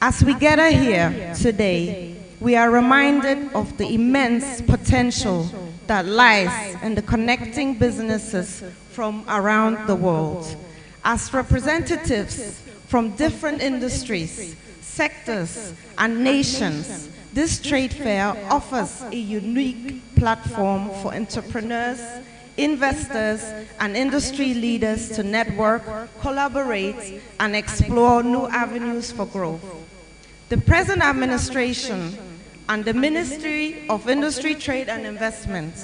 As we gather here today, we are reminded of the immense potential that lies in the connecting businesses from around the world. As representatives from different industries, sectors, and nations, this trade fair offers a unique platform for entrepreneurs, investors, and industry leaders to network, collaborate, and explore new avenues for growth. The present administration and the Ministry of Industry, Trade and Investment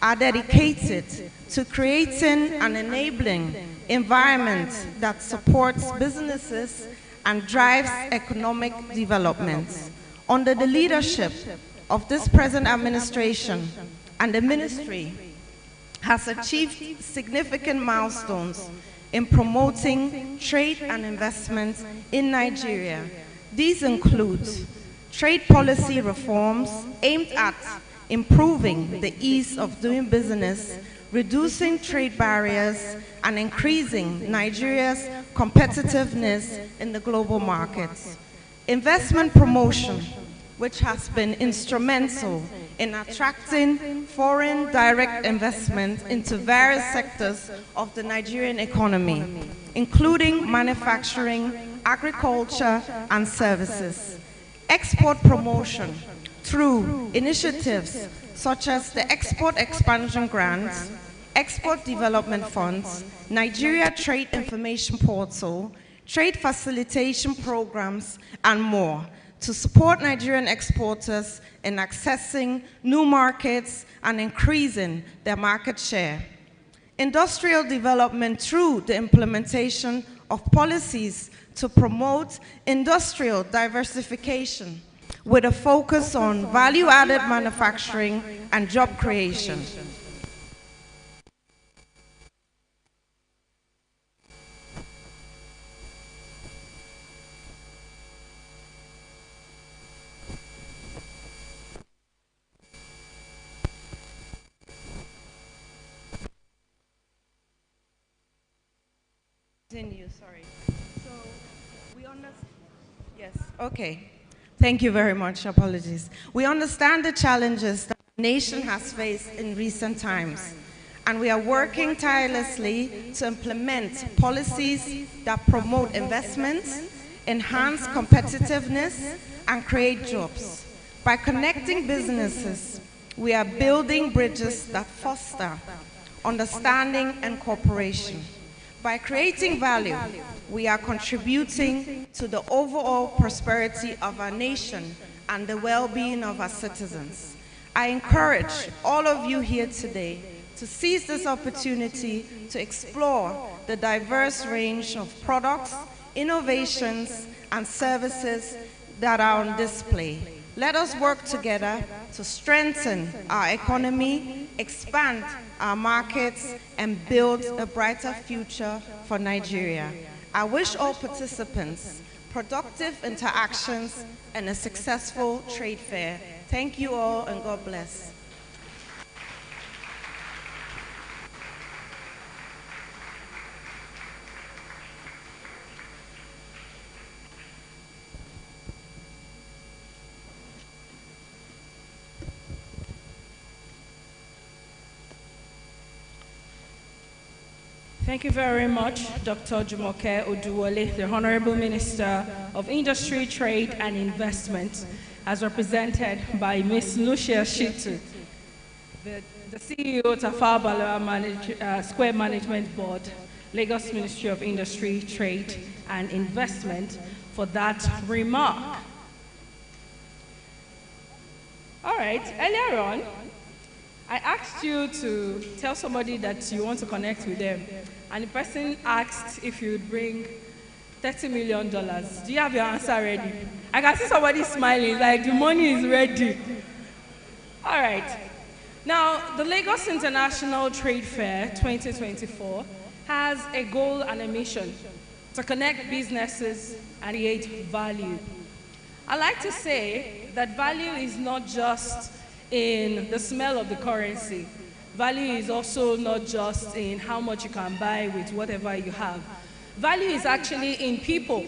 are dedicated to creating an enabling environment that supports businesses and drives economic development. Under the leadership of this present administration and the ministry has achieved significant milestones in promoting trade and investment in Nigeria. These include trade policy reforms aimed at improving the ease of doing business, reducing trade barriers, and increasing Nigeria's competitiveness in the global markets. Investment promotion, which has been instrumental in attracting foreign direct investment into various sectors of the Nigerian economy, including manufacturing, agriculture, and services. Export promotion, through initiatives such as the Export Expansion Grants, Export Development Funds, Nigeria Trade Information Portal, trade facilitation programs, and more to support Nigerian exporters in accessing new markets and increasing their market share. Industrial development through the implementation of policies to promote industrial diversification with a focus on value-added manufacturing and job creation. Continue, sorry. So we understand. Yes, okay. Thank you very much. Apologies. We understand the challenges that the nation has faced in recent times, and we are working tirelessly to implement policies that promote investments, enhance competitiveness, and create jobs. By connecting businesses, we are building bridges that foster understanding and cooperation. By creating value, we are contributing to the overall prosperity of our nation and the well-being of our citizens. I encourage all of you here today to seize this opportunity to explore the diverse range of products, innovations, and services that are on display. Let us work together to strengthen our economy, expand our markets, and build a brighter future for Nigeria. I wish all participants productive interactions and a successful trade fair. Thank you all, and God bless. Thank you very much, Dr. Jumoke Oduwole, the Honorable Minister of Industry, Trade and Investment, as represented by Ms. Lucia Shitu, the CEO of Tafawa Balewa Square Management Board, Lagos Ministry of Industry, Trade and Investment, for that remark. All right, earlier on, I asked you to tell somebody that you want to connect with them, and the person asked if you'd bring $30 million. Do you have your answer ready? I can see somebody smiling, like the money is ready. All right. Now, the Lagos International Trade Fair 2024 has a goal and a mission to connect businesses and create value. I like to say that value is not just in the smell of the currency. Value is also not just in how much you can buy with whatever you have. Value is actually in people.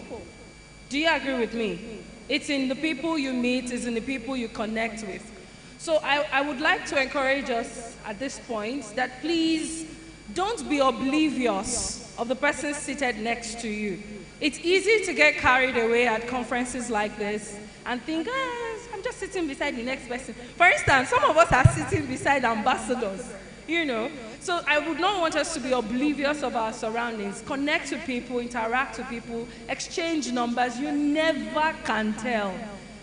Do you agree with me? It's in the people you meet, it's in the people you connect with. So I would like to encourage us at this point that please don't be oblivious of the person seated next to you. It's easy to get carried away at conferences like this and think, I'm just sitting beside the next person. For instance, some of us are sitting beside ambassadors, you know. So I would not want us to be oblivious of our surroundings. Connect to people, interact with people, exchange numbers. You never can tell.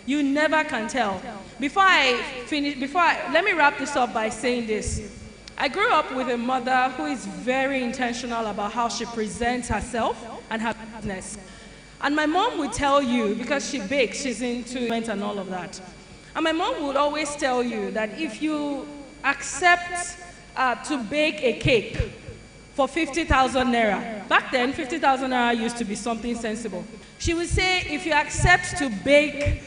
You never can tell. Before I finish, let me wrap this up by saying this. I grew up with a mother who is very intentional about how she presents herself and her business. And my mom would tell you, because she bakes, she's into events and all of that. And my mom would always tell you that if you accept to bake a cake for 50,000 naira, back then 50,000 naira used to be something sensible. She would say, if you accept to bake,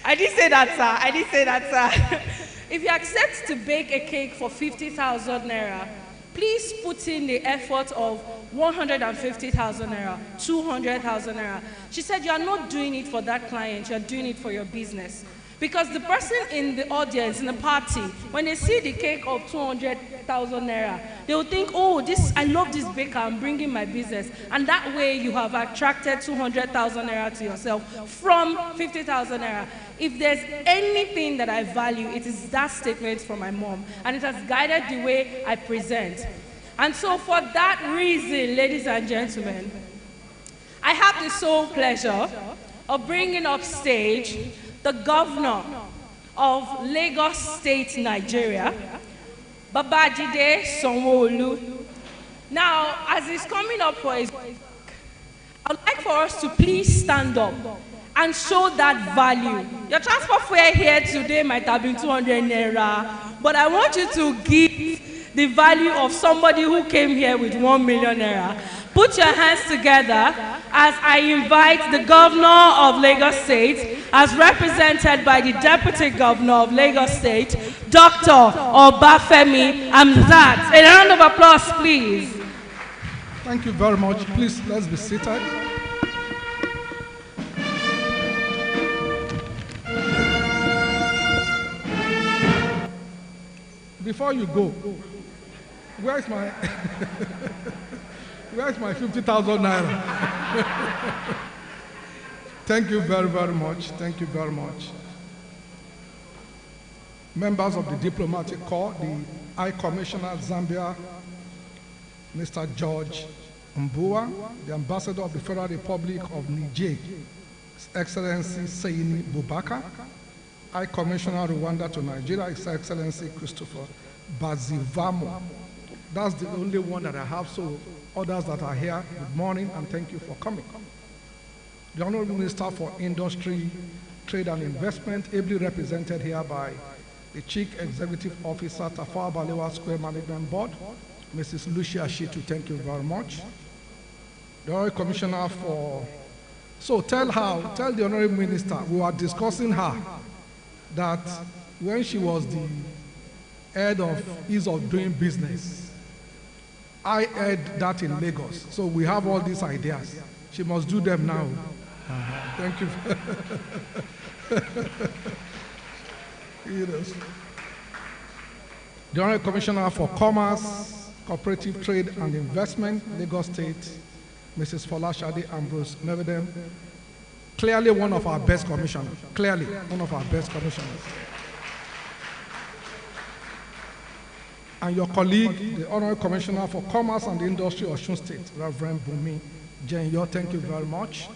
I didn't say that, sir. I didn't say that, sir. If you accept to bake a cake for 50,000 naira, please put in the effort of 150,000 naira, 200,000 naira. She said, you are not doing it for that client, you are doing it for your business. Because the person in the audience, in the party, when they see the cake of 200,000 naira, they will think, oh, I love this baker, I'm bringing my business. And that way you have attracted 200,000 naira to yourself from 50,000 naira. If there's anything that I value, it is that statement from my mom. And it has guided the way I present. And so for that reason, ladies and gentlemen, I have the sole pleasure of bringing up stage the governor of Lagos State, Nigeria, Babajide Sanwo-Olu. Now, as he's coming up for his work, I'd like for us to please stand up and show that value. Your transport fare here today might have been 200 naira, but I want you to give the value of somebody who came here with 1 million naira. Put your hands together as I invite the governor of Lagos State, as represented by the deputy governor of Lagos State, Dr. Obafemi Hamzat. A round of applause, please. Thank you very much. Please, let's be seated. Before you go, where's my where's my 50,000 naira? Thank you very, very much. Thank you very much. Members of the Diplomatic Corps, the High Commissioner Zambia, Mr. George Mbua, the Ambassador of the Federal Republic of Niger, His Excellency Seini Bubaka, High Commissioner Rwanda to Nigeria, His Excellency Christopher Bazivamo. That's the only one that I have, so others that are here, good morning and thank you for coming. The Honorable Minister for Industry, Trade and Investment, ably represented here by the Chief Executive Officer, Tafawa Balewa Square Management Board, Mrs. Lucia Shitu, thank you very much. The Honorable Commissioner for, so tell the Honorable Minister, we were discussing her, that when she was the head of ease of doing business, I heard that in Lagos. So we have all these ideas. She must do them now. Thank you. The Honorable Commissioner for Commerce, Cooperative Trade and Investment, Lagos State, Mrs. Folashade Ambrose Mevedem. Clearly one of our best commissioners. Clearly one of our best commissioners. And your colleague, the Honorable Commissioner for Commerce and Industry of Osun State, Reverend Bumi Jenyo, thank you very much.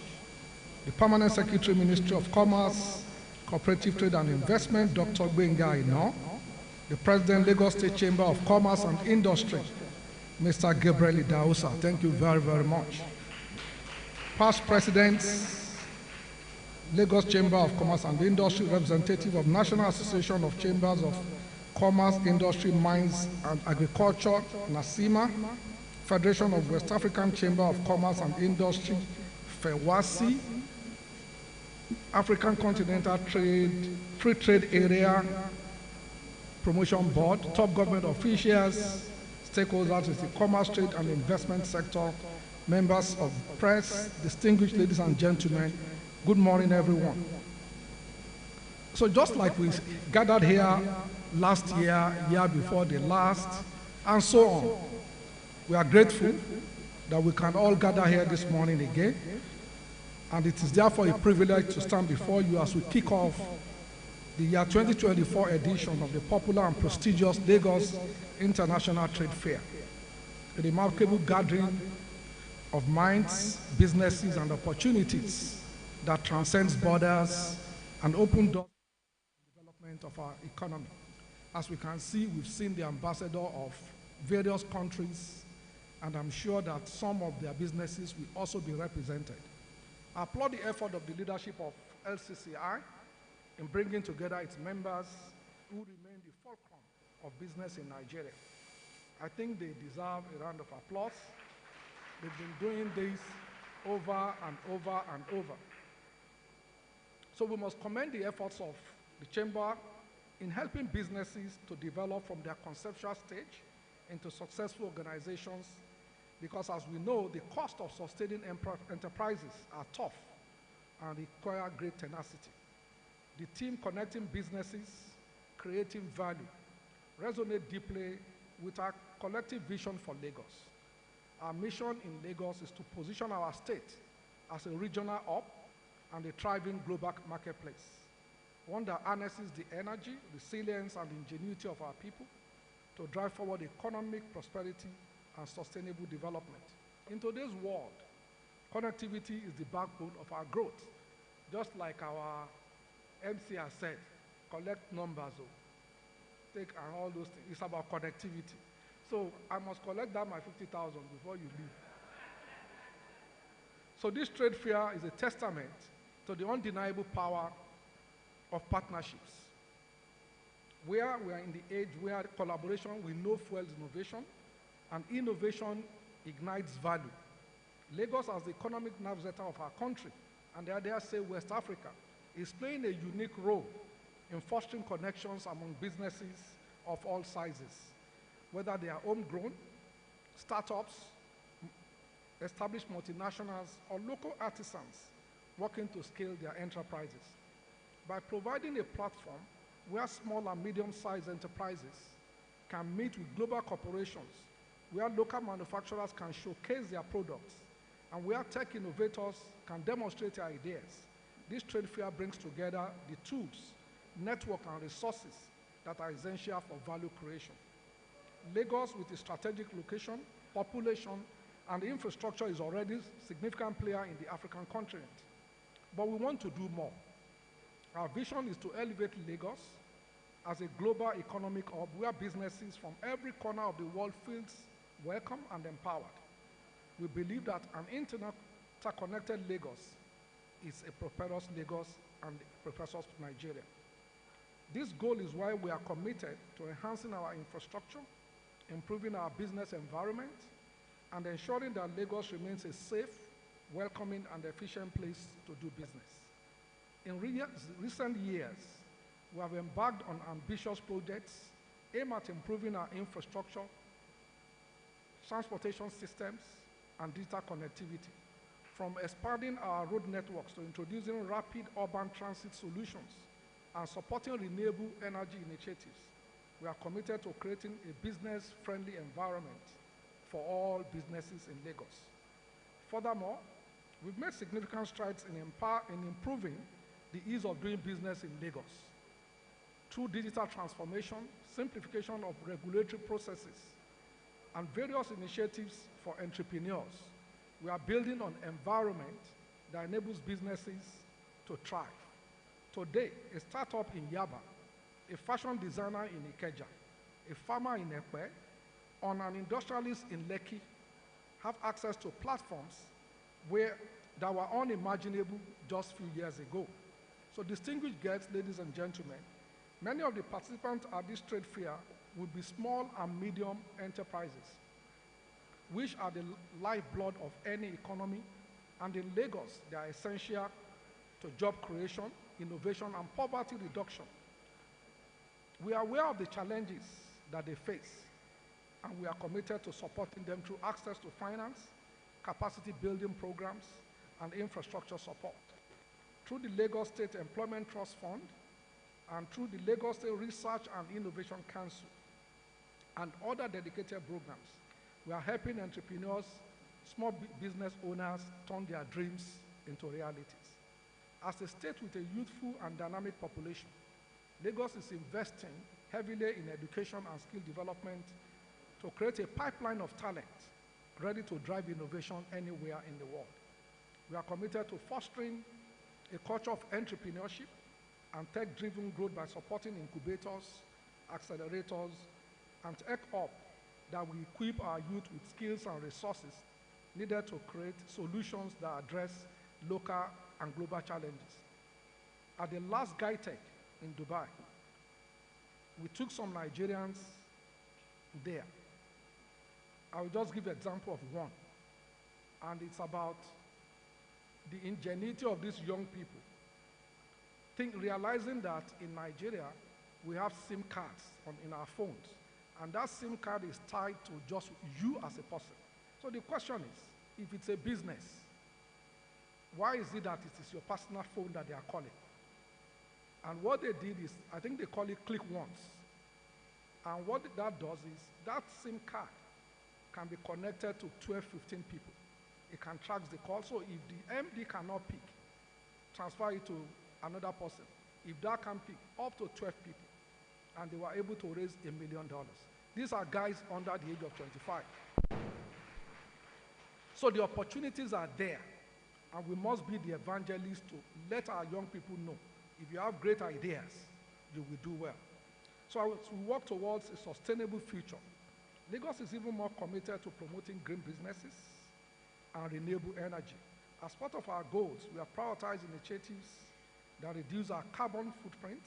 The Permanent Secretary, Ministry of Commerce, Cooperative Trade and Investment, Dr. Gbenga Ino. The President, Lagos State Chamber of Commerce and Industry, Mr. Gabriel Idahosa, thank you very, very much. Past Presidents, Lagos Chamber of Commerce and Industry, representative of National Association of Chambers of Commerce, Industry, Mines and Agriculture, NASIMA, Federation of West African Chamber of Commerce and Industry, FEWASI, African Continental Free Trade Area Promotion Board, top government officials, stakeholders in the commerce, trade and investment sector, members of press, distinguished ladies and gentlemen, good morning everyone. So just like we gathered here last year, year before the last, and so on, we are grateful that we can all gather here this morning again. And it is therefore a privilege to stand before you as we kick off the year 2024 edition of the popular and prestigious Lagos International Trade Fair, a remarkable gathering of minds, businesses, and opportunities that transcends borders and open doors to the development of our economy. As we can see, we've seen the ambassador of various countries, and I'm sure that some of their businesses will also be represented. I applaud the effort of the leadership of LCCI in bringing together its members who remain the fulcrum of business in Nigeria. I think they deserve a round of applause. They've been doing this over and over and over. So we must commend the efforts of the Chamber in helping businesses to develop from their conceptual stage into successful organizations, because as we know, the cost of sustaining enterprises are tough and require great tenacity. The theme connecting businesses, creating value, resonate deeply with our collective vision for Lagos. Our mission in Lagos is to position our state as a regional hub and a thriving global marketplace, one that harnesses the energy, resilience, and ingenuity of our people to drive forward economic prosperity and sustainable development. In today's world, connectivity is the backbone of our growth. Just like our MC has said, collect numbers, take and all those things. It's about connectivity. So I must collect that my 50,000 before you leave. So this trade fair is a testament to the undeniable power of partnerships. Where we are in the age where collaboration will know fuels innovation, and innovation ignites value. Lagos, as the economic nerve center of our country, and I dare say West Africa, is playing a unique role in fostering connections among businesses of all sizes, whether they are homegrown, startups, established multinationals, or local artisans working to scale their enterprises. By providing a platform where small and medium-sized enterprises can meet with global corporations, where local manufacturers can showcase their products, and where tech innovators can demonstrate their ideas, this trade fair brings together the tools, network, and resources that are essential for value creation. Lagos, with its strategic location, population, and infrastructure, is already a significant player in the African continent. But we want to do more. Our vision is to elevate Lagos as a global economic hub where businesses from every corner of the world feels welcome and empowered. We believe that an interconnected Lagos is a prosperous Lagos and a prosperous Nigeria. This goal is why we are committed to enhancing our infrastructure, improving our business environment, and ensuring that Lagos remains a safe, welcoming, and efficient place to do business. In recent years, we have embarked on ambitious projects aimed at improving our infrastructure, transportation systems, and digital connectivity, from expanding our road networks to introducing rapid urban transit solutions and supporting renewable energy initiatives. We are committed to creating a business-friendly environment for all businesses in Lagos. Furthermore, we've made significant strides in improving the ease of doing business in Lagos through digital transformation, simplification of regulatory processes, and various initiatives for entrepreneurs. We are building an environment that enables businesses to thrive. Today, a startup in Yaba, a fashion designer in Ikeja, a farmer in Ekpe, and an industrialist in Lekki have access to platforms that were unimaginable just a few years ago. So distinguished guests, ladies and gentlemen, many of the participants at this trade fair will be small and medium enterprises, which are the lifeblood of any economy, and in Lagos, they are essential to job creation, innovation, and poverty reduction. We are aware of the challenges that they face, and we are committed to supporting them through access to finance, capacity building programs, and infrastructure support. Through the Lagos State Employment Trust Fund, and through the Lagos State Research and Innovation Council, and other dedicated programs, we are helping entrepreneurs, small business owners turn their dreams into realities. As a state with a youthful and dynamic population, Lagos is investing heavily in education and skill development to create a pipeline of talent ready to drive innovation anywhere in the world. We are committed to fostering a culture of entrepreneurship and tech-driven growth by supporting incubators, accelerators, and tech hubs that will equip our youth with skills and resources needed to create solutions that address local and global challenges. At the last GITEC in Dubai, we took some Nigerians there. I will just give an example of one, and it's about the ingenuity of these young people. Realizing that in Nigeria, we have SIM cards in our phones, and that SIM card is tied to just you as a person. So the question is, if it's a business, why is it that it is your personal phone that they are calling? And what they did is, I think they call it click once. And what that does is, that SIM card can be connected to 12, 15 people. It can track the call. So if the MD cannot pick, transfer it to another person. If that can pick, up to 12 people. And they were able to raise $1 million. These are guys under the age of 25. So the opportunities are there. And we must be the evangelists to let our young people know, if you have great ideas, you will do well. So as we work towards a sustainable future, Lagos is even more committed to promoting green businesses and renewable energy. As part of our goals, we have prioritized initiatives that reduce our carbon footprint,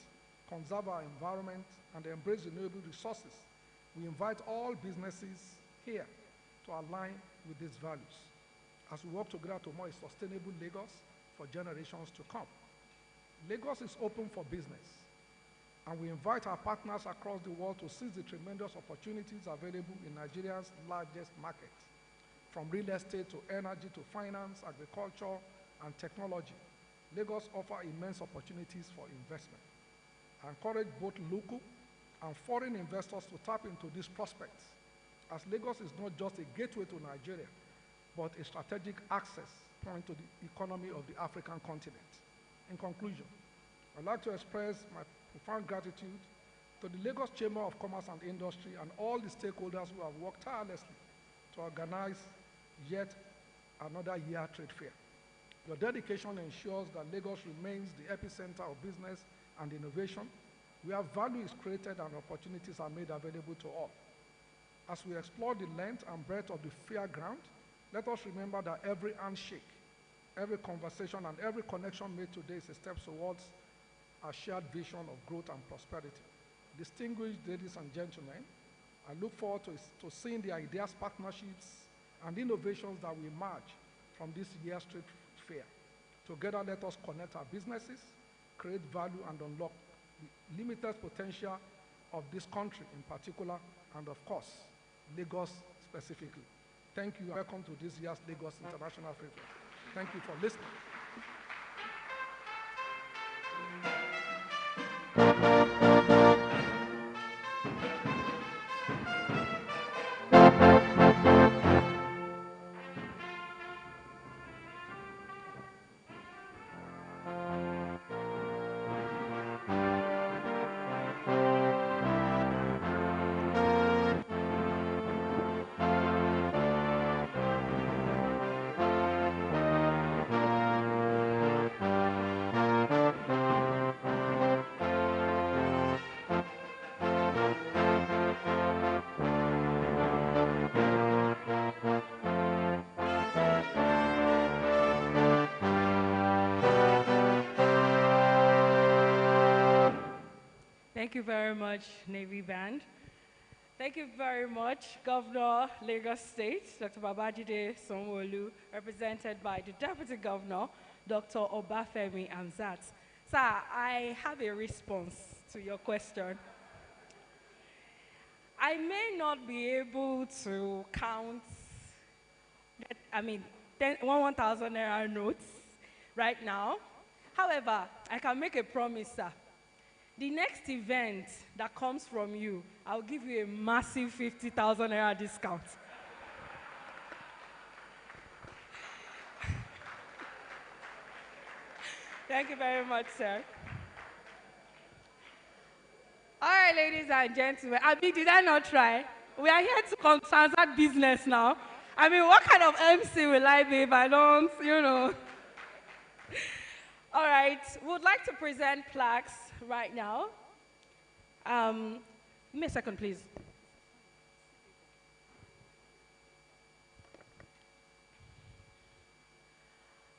conserve our environment, and embrace renewable resources. We invite all businesses here to align with these values as we work together to more sustainable Lagos for generations to come. Lagos is open for business, and we invite our partners across the world to seize the tremendous opportunities available in Nigeria's largest market, from real estate to energy to finance, agriculture, and technology. Lagos offers immense opportunities for investment. I encourage both local and foreign investors to tap into these prospects, as Lagos is not just a gateway to Nigeria, but a strategic access point to the economy of the African continent. In conclusion, I'd like to express my profound gratitude to the Lagos Chamber of Commerce and Industry and all the stakeholders who have worked tirelessly to organize yet another year trade fair. Your dedication ensures that Lagos remains the epicenter of business and innovation, where value is created and opportunities are made available to all. As we explore the length and breadth of the fair ground, let us remember that every handshake, every conversation, and every connection made today is a step towards our shared vision of growth and prosperity. Distinguished ladies and gentlemen, I look forward to seeing the ideas, partnerships, and innovations that will emerge from this year's trade fair. Together, let us connect our businesses, create value, and unlock the limited potential of this country in particular, and of course, Lagos specifically. Thank you. Welcome to this year's Lagos International Trade Fair. Thank you for listening. Thank you very much, Navy Band. Thank you very much, Governor, Lagos State, Dr. Babajide Sanwo-Olu, represented by the Deputy Governor, Dr. Obafemi Hamzat. Sir, I have a response to your question. I may not be able to count, 1,000 naira notes right now. However, I can make a promise, sir. The next event that comes from you, I'll give you a massive 50,000 naira discount. Thank you very much, sir. All right, ladies and gentlemen. Did I not try? We are here to transact business now. What kind of MC will I be if I don't, All right, we would like to present plaques right now. Give me a second, please.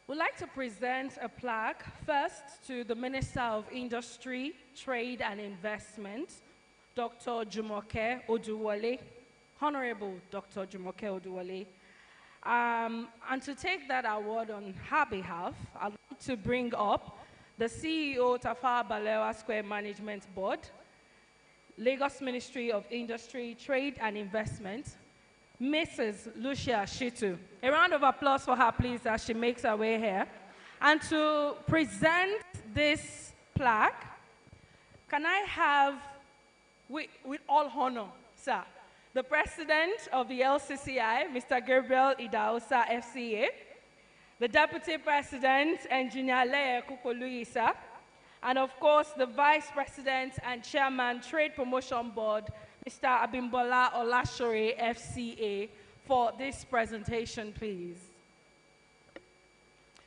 We'd like to present a plaque first to the Minister of Industry, Trade and Investment, Dr. Jumoke Oduwole, Honorable Dr. Jumoke Oduwole. And to take that award on her behalf, I'd like to bring up the CEO, Tafawa Balewa Square Management Board, Lagos Ministry of Industry, Trade and Investment, Mrs. Lucia Shitu. A round of applause for her, please, as she makes her way here. And to present this plaque, can I have, with all honor, sir, the President of the LCCI, Mr. Gabriel Idahosa, FCA, the Deputy President, Engineer Leye Kukolu, sir, and of course, the Vice President and Chairman, Trade Promotion Board, Mr. Abimbola Olashore, FCA, for this presentation, please.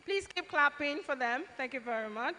Please keep clapping for them. Thank you very much.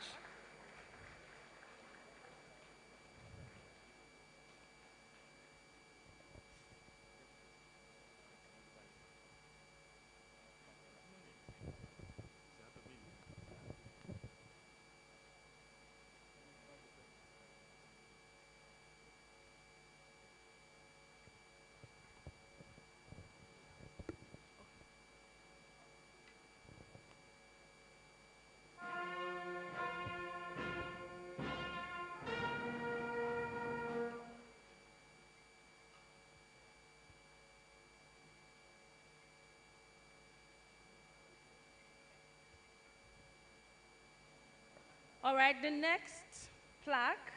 All right, the next plaque.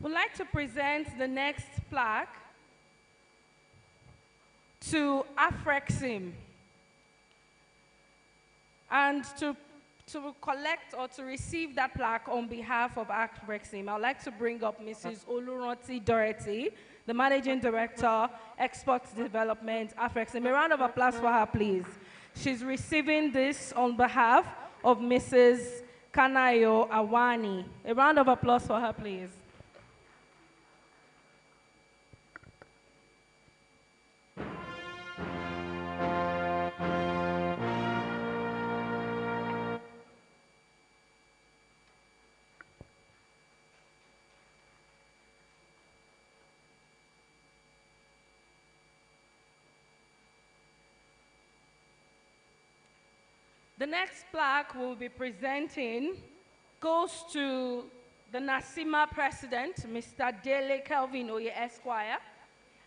Would like to present the next plaque to Afrexim. And to collect or to receive that plaque on behalf of Afrexim, I'd like to bring up Mrs. Oluranti Dorothy, the Managing Director, Export Development, Afrexim. A round of applause for her, please. She's receiving this on behalf of Mrs. Kanayo Awani. A round of applause for her, please. The next plaque we'll be presenting goes to the NASIMA President, Mr. Dele Kelvin Oye Esquire.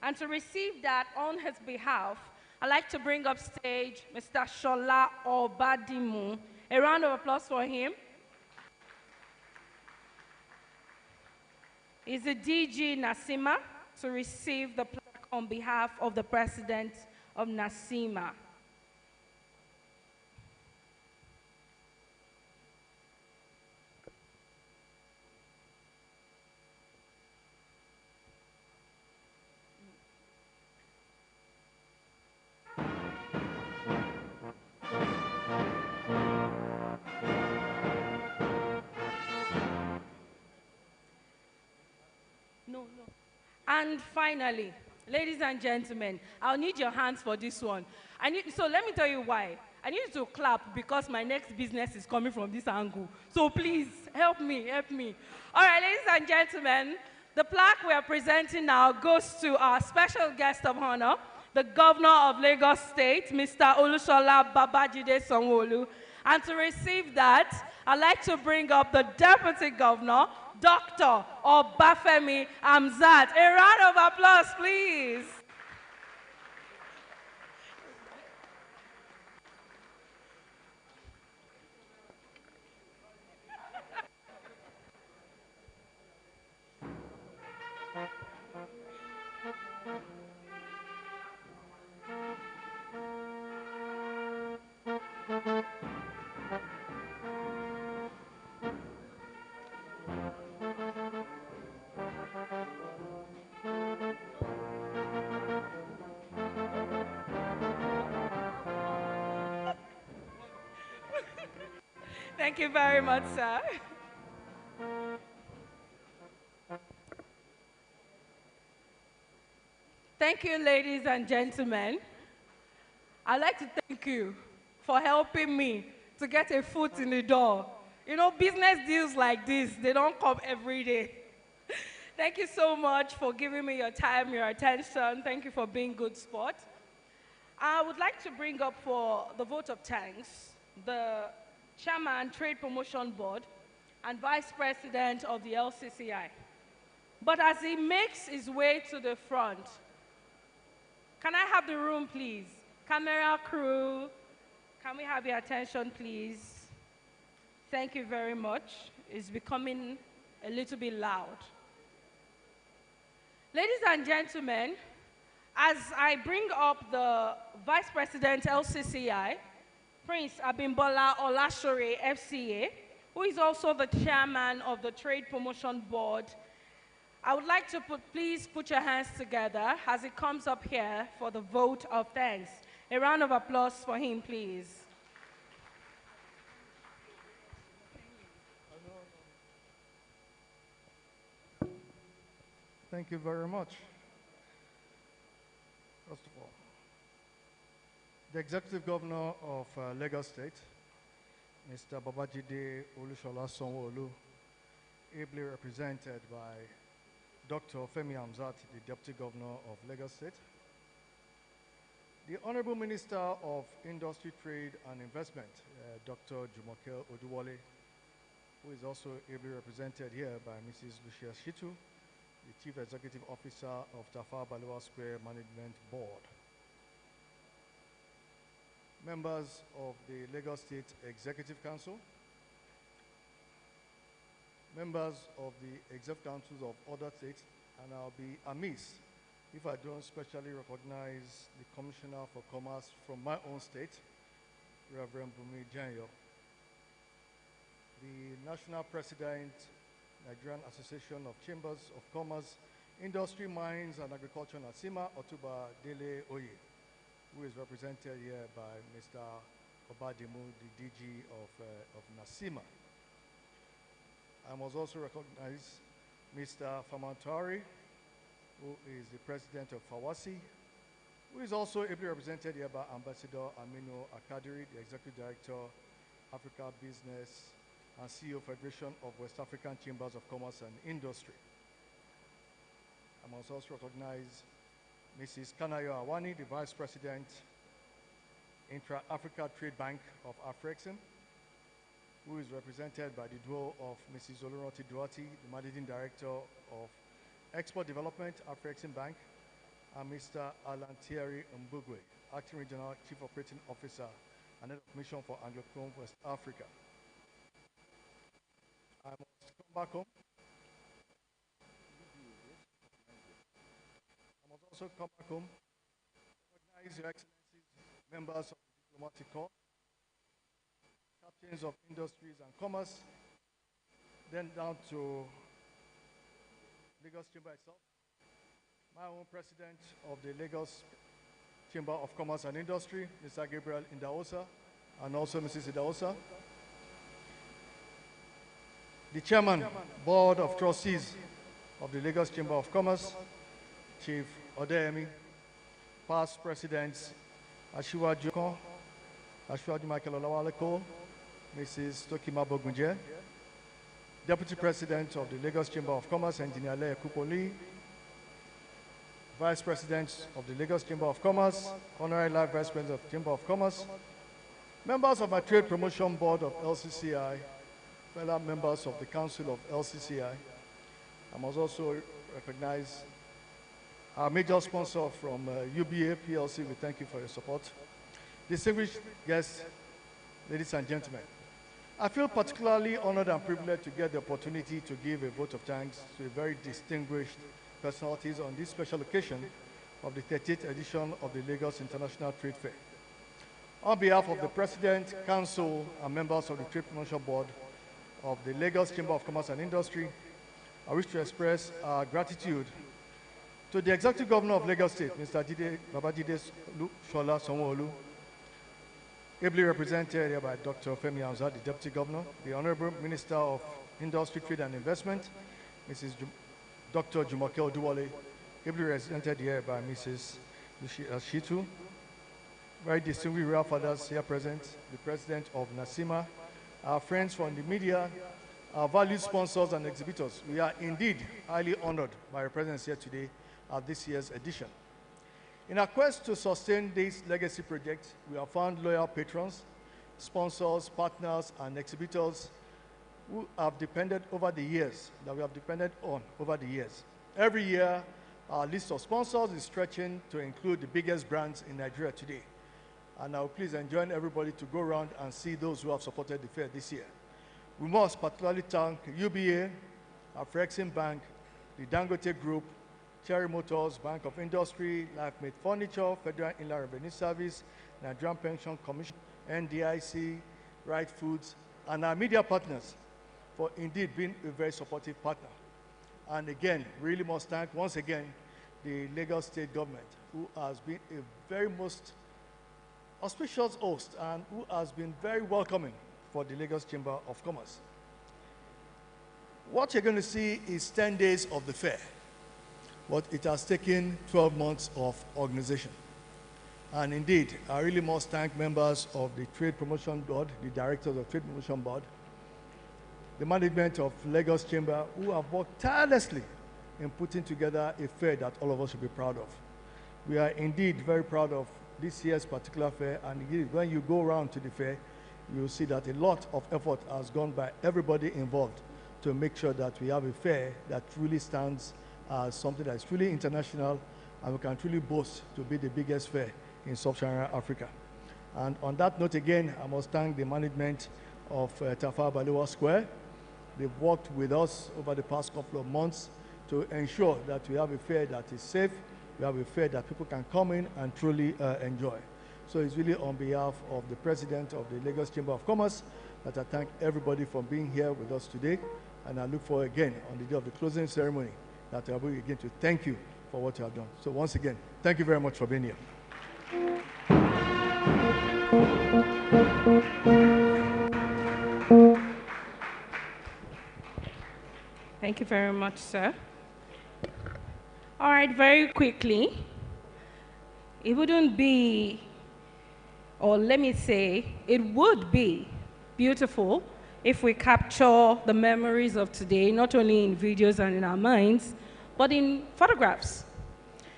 And to receive that on his behalf, I'd like to bring up stage Mr. Shola Obadimu. A round of applause for him. He's the DG NASIMA to receive the plaque on behalf of the President of NASIMA. And finally, ladies and gentlemen, I'll need your hands for this one. So let me tell you why. I need you to clap because my next business is coming from this angle. So please, help me, help me. All right, ladies and gentlemen, the plaque we are presenting now goes to our special guest of honor, the Governor of Lagos State, Mr. Olusola Babajide Sanwo-Olu. And to receive that, I'd like to bring up the Deputy Governor, Dr. Obafemi Hamzat. A round of applause, please. Thank you very much, sir. Thank you, ladies and gentlemen. I'd like to thank you for helping me to get a foot in the door. You know, business deals like this, they don't come every day. Thank you so much for giving me your time, your attention. Thank you for being good sport. I would like to bring up for the vote of thanks the Chairman, Trade Promotion Board, and Vice President of the LCCI. But as he makes his way to the front, can I have the room, please? Camera crew, can we have your attention, please? Thank you very much. It's becoming a little bit loud. Ladies and gentlemen, as I bring up the Vice President LCCI, Prince Abimbola Olashore, FCA, who is also the chairman of the Trade Promotion Board, I would like to please put your hands together as he comes up here for the vote of thanks. A round of applause for him, please. Thank you very much. First of all, the Executive Governor of Lagos State, Mr. Babajide Olushola Sanwo-Olu, ably represented by Dr. Femi Hamzat, the Deputy Governor of Lagos State, the Honorable Minister of Industry, Trade and Investment, Dr. Jumoke Oduwole, who is also ably represented here by Mrs. Lucia Shitu, the Chief Executive Officer of Tafawa Balewa Square Management Board. Members of the Lagos State Executive Council, members of the Executive Councils of other states, and I'll be amiss if I don't specially recognize the Commissioner for Commerce from my own state, Reverend Bumi Janyo, the National President, Nigerian Association of Chambers of Commerce, Industry, Mines and Agriculture, NASIMA, Otuba Dele Oye, who is represented here by Mr. Obadimu, the DG of NASIMA. I must also recognize Mr. Famantari, who is the president of FAWASI, who is also ably represented here by Ambassador Aminu Akadiri, the executive director, Africa Business and CEO Federation of West African Chambers of Commerce and Industry. I must also recognize Mrs. Kanayo Awani, the vice president, Intra-Africa Trade Bank of Afrexim, who is represented by the duo of Mrs. Oloroti Duati, the managing director of Export Development, Afrexim Bank, and Mr. Alan Thierry Mbugwe, acting regional chief operating officer and head of mission for Anglophone West Africa. I must come back home. I must also come back home, recognize Your Excellencies, members of the diplomatic corps, captains of industries and commerce, then down to Lagos Chamber itself, my own president of the Lagos Chamber of Commerce and Industry, Mr. Gabriel Indaosa, and also Mrs. Indaosa, the chairman, board of trustees of the Lagos Chamber of Commerce, Chief Odeyemi, past presidents, Asiwaju Kon, Asiwaju Michael Olawale, Mrs. Tokima Bogunje, Deputy President of the Lagos Chamber of Commerce, Engineer Leye Kupoli, Vice President of the Lagos Chamber of Commerce, Honorary Life Vice President of the Chamber of Commerce, members of my Trade Promotion Board of LCCI, fellow members of the Council of LCCI. I must also recognize our major sponsor from UBA PLC. We thank you for your support. Distinguished guests, ladies and gentlemen, I feel particularly honored and privileged to get the opportunity to give a vote of thanks to a very distinguished personalities on this special occasion of the 30th edition of the Lagos International Trade Fair. On behalf of the President, Council, and members of the Trade Promotion Board of the Lagos Chamber of Commerce and Industry, I wish to express our gratitude to the Executive Governor of Lagos State, Mr. Babajide Shola Sanwo-Olu, ably represented here by Dr. Femi Hamzat, the Deputy Governor, the Honorable Minister of Industry, Trade and Investment, Mrs. Dr. Jumoke Oduwole, ably represented here by Mrs. Lucia Shitu, very distinguished royal fathers here present, the President of NASIMA, our friends from the media, our valued sponsors and exhibitors. We are indeed highly honored by your presence here today at this year's edition. In our quest to sustain this legacy project, we have found loyal patrons, sponsors, partners, and exhibitors who have depended over the years, that we have depended on over the years. Every year, our list of sponsors is stretching to include the biggest brands in Nigeria today. And I will please enjoin everybody to go around and see those who have supported the fair this year. We must particularly thank UBA, Afrexim Bank, the Dangote Group, Cherry Motors, Bank of Industry, LifeMate Furniture, Federal Inland Revenue Service, Nigerian Pension Commission, NDIC, Right Foods, and our media partners for indeed being a very supportive partner. And again, really must thank once again the Lagos State government, who has been a very most auspicious host and who has been very welcoming for the Lagos Chamber of Commerce. What you're going to see is 10 days of the fair, but it has taken 12 months of organization. And indeed, I really must thank members of the Trade Promotion Board, the directors of Trade Promotion Board, the management of Lagos Chamber, who have worked tirelessly in putting together a fair that all of us should be proud of. We are indeed very proud of this year's particular fair, and indeed, when you go around to the fair, you'll see that a lot of effort has gone by everybody involved to make sure that we have a fair that truly stands as something that is truly international, and we can truly boast to be the biggest fair in sub-Saharan Africa. And on that note, again, I must thank the management of Tafawa Balewa Square. They've worked with us over the past couple of months to ensure that we have a fair that is safe, we have a fair that people can come in and truly enjoy. So it's really on behalf of the president of the Lagos Chamber of Commerce that I thank everybody for being here with us today. And I look forward again on the day of the closing ceremony that I'll be again to thank you for what you have done. So once again, thank you very much for being here. Thank you very much, sir. All right, very quickly, it wouldn't be, or let me say, it would be beautiful if we capture the memories of today, not only in videos and in our minds, but in photographs.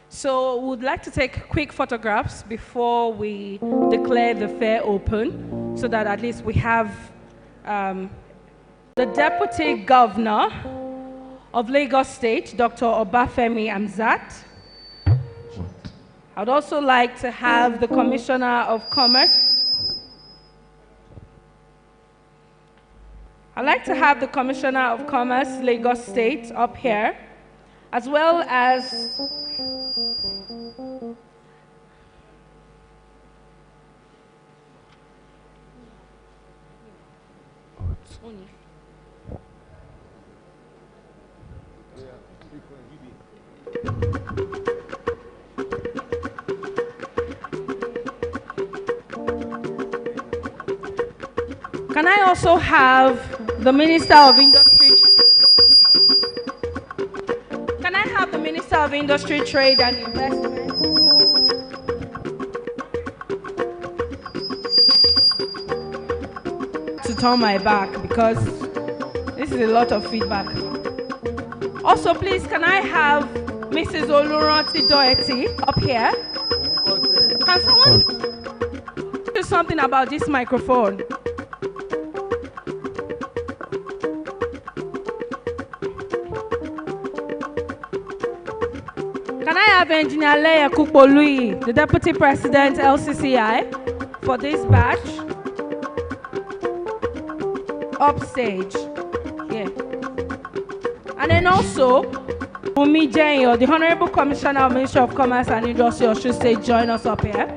So we'd like to take quick photographs before we declare the fair open, so that at least we have the Deputy Governor of Lagos State, Dr. Obafemi Hamzat. I'd also like to have the Commissioner of Commerce. I'd like to have the Commissioner of Commerce, Lagos State, up here, as well as can I also have the Minister of Industry? Can I have the Minister of Industry, Trade and Investment? To turn my back because this is a lot of feedback. Also, please, can I have Mrs. Oluranti Doherty up here? Can someone do something about this microphone? Can I have Engineer Leia Kukpolui, the Deputy President, LCCI, for this batch? Upstage. Yeah. And then also, Bumi Jenyo, the Honorable Commissioner of Ministry of Commerce and Industry, or should say, join us up here.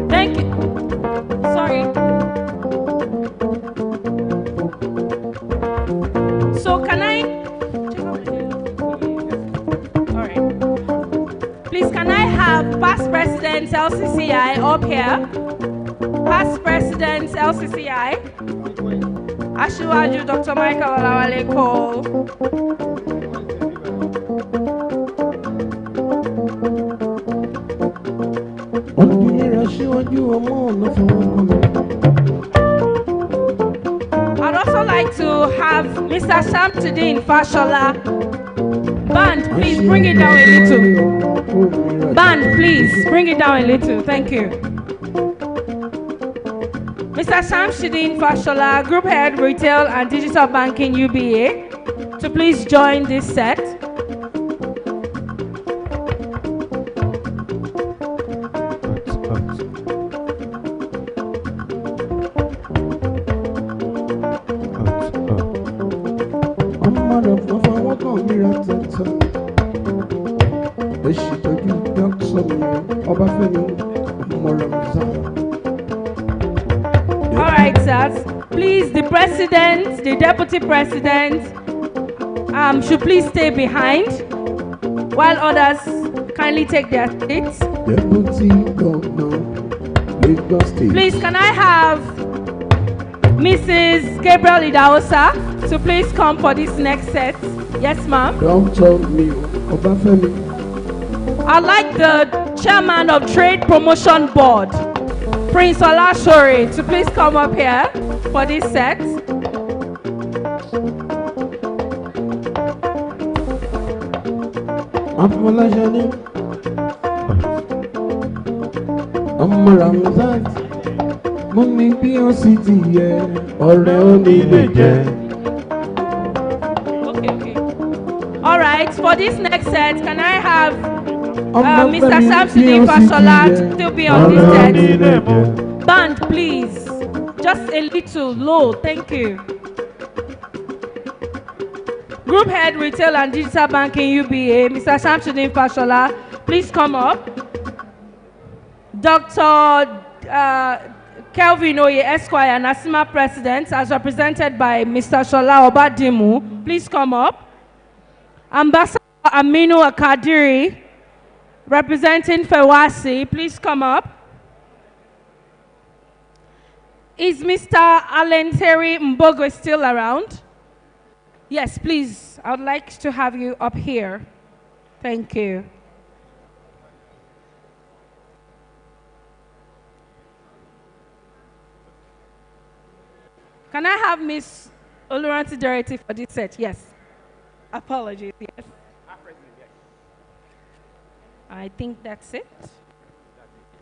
Thank you. Sorry. So can I? All right. Please, can I have past presidents LCCI up here? Past presidents LCCI. Aṣíwájú Dr. Michael Olawale Cole. I'd also like to have Mr. Shamsuddin Fashola. Band, please bring it down a little. Band, please bring it down a little. Thank you. Mr. Shamsuddin Fashola, Group Head, Retail and Digital Banking UBA, to please join this set. All right, sirs. Please, the president, the deputy president, should please stay behind while others kindly take their seats. Deputy Governor, Lagos State. Please, can I have Mrs. Gabriel Idahosa to please come for this next set? Yes, ma'am. Dr. Obafemi. I'd like the chairman of Trade Promotion Board, Prince Olashore, to please come up here for this set. Afolashade. Ọmọ Ramzat. Mo ní bí ó sì ti yẹ, ọ̀rẹ́ ò ní lè jẹ. Okay. All right, for this next set, can I have Mr. Shamsuddin Fashola to still be on this set? Band, please. Just a little low. Thank you. Group Head, Retail and Digital Banking UBA, Mr. Shamsuddin Fashola, please come up. Dr. Kelvin Oye Esquire, Nasima President, as represented by Mr. Shola Obadimu, please come up. Ambassador Aminu Akadiri, representing Fewasi, please come up. Is Mr. Alenteri Mbogo still around? Yes, please. I would like to have you up here. Thank you. Can I have Miss Oluranti Dorothy for this set? Yes. Apologies, yes. I think that's it.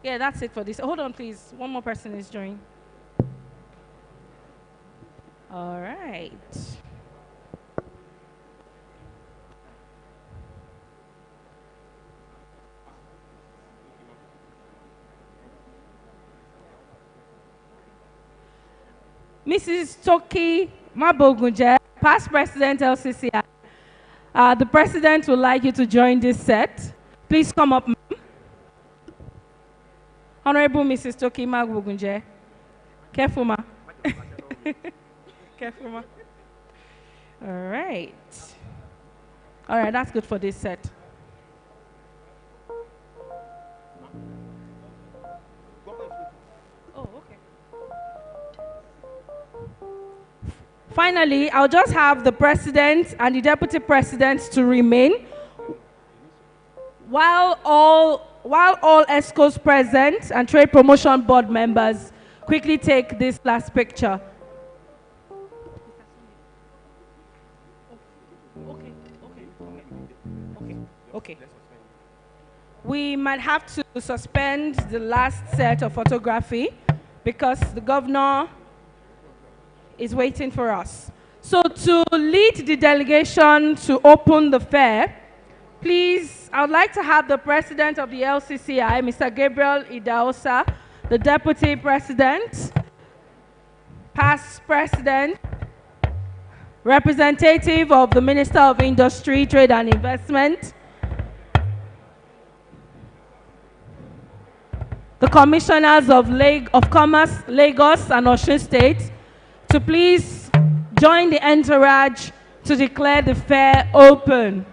Yeah, that's it for this. Hold on, please. One more person is joining. All right. Mrs. Toki Mabogunje, past president LCCI. The president would like you to join this set. Please come up, ma'am. Honorable Mrs. Toki Mabogunje. Careful, ma. Careful, ma. All right. All right, that's good for this set. Finally, I'll just have the president and the deputy president to remain while all ESCOs present and Trade Promotion Board members quickly take this last picture. Okay. We might have to suspend the last set of photography because the governor is waiting for us. So to lead the delegation to open the fair, please, I would like to have the president of the LCCI, Mr. Gabriel Idahosa, the deputy president, past president, representative of the Minister of Industry, Trade and Investment, the commissioners of Commerce, Lagos and Osun State, to please join the entourage to declare the fair open.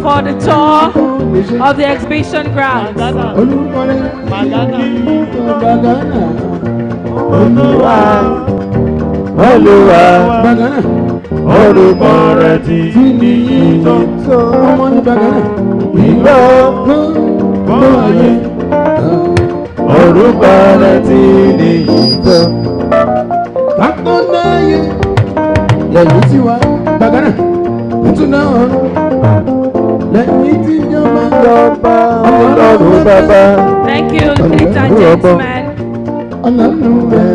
for the tour of the exhibition grounds. Orúkọ rẹ̀ ti níyì tó ọmọ ní Bàgánà ìgbà gbọ́ ayé. Orúkọ rẹ̀ ti níyì tó. Bákan náà yẹ lẹ́yìn tí wá Bàgánà tún náà lẹ́yìn tí ìjọba lọ́ba ọlọ́run bàbá. Thank you, ladies and gentlemen. Ọlọ́run rẹ̀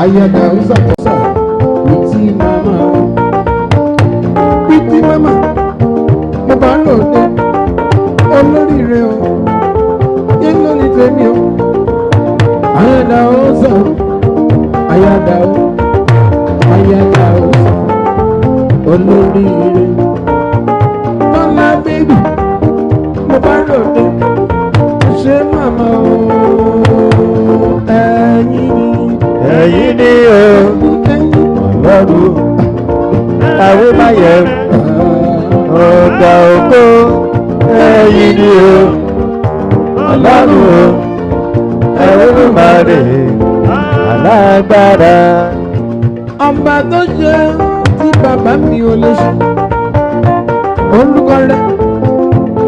ayẹyẹ ọ̀sàkọ̀sà wìtí màmá o. Wìtí màmá mo bá lòdì olóríire o. Yẹn ló ní tèmi o. Ayẹyẹ ọ̀sà ayẹyẹ o. Ayẹyẹ ọ̀sà olóríire. Lọ́lá bébì mo bá lòdì ṣé màmá o. Ẹ̀yin ni o, Ọlọ́run, àwé máa yẹ ọ̀gá ògo. Ẹ̀yin ni o, Ọlọ́run, ẹ̀rọ máa rè alágbára. Ọba tó ṣe tí bàbá mi ò lè ṣe, orúkọ rẹ̀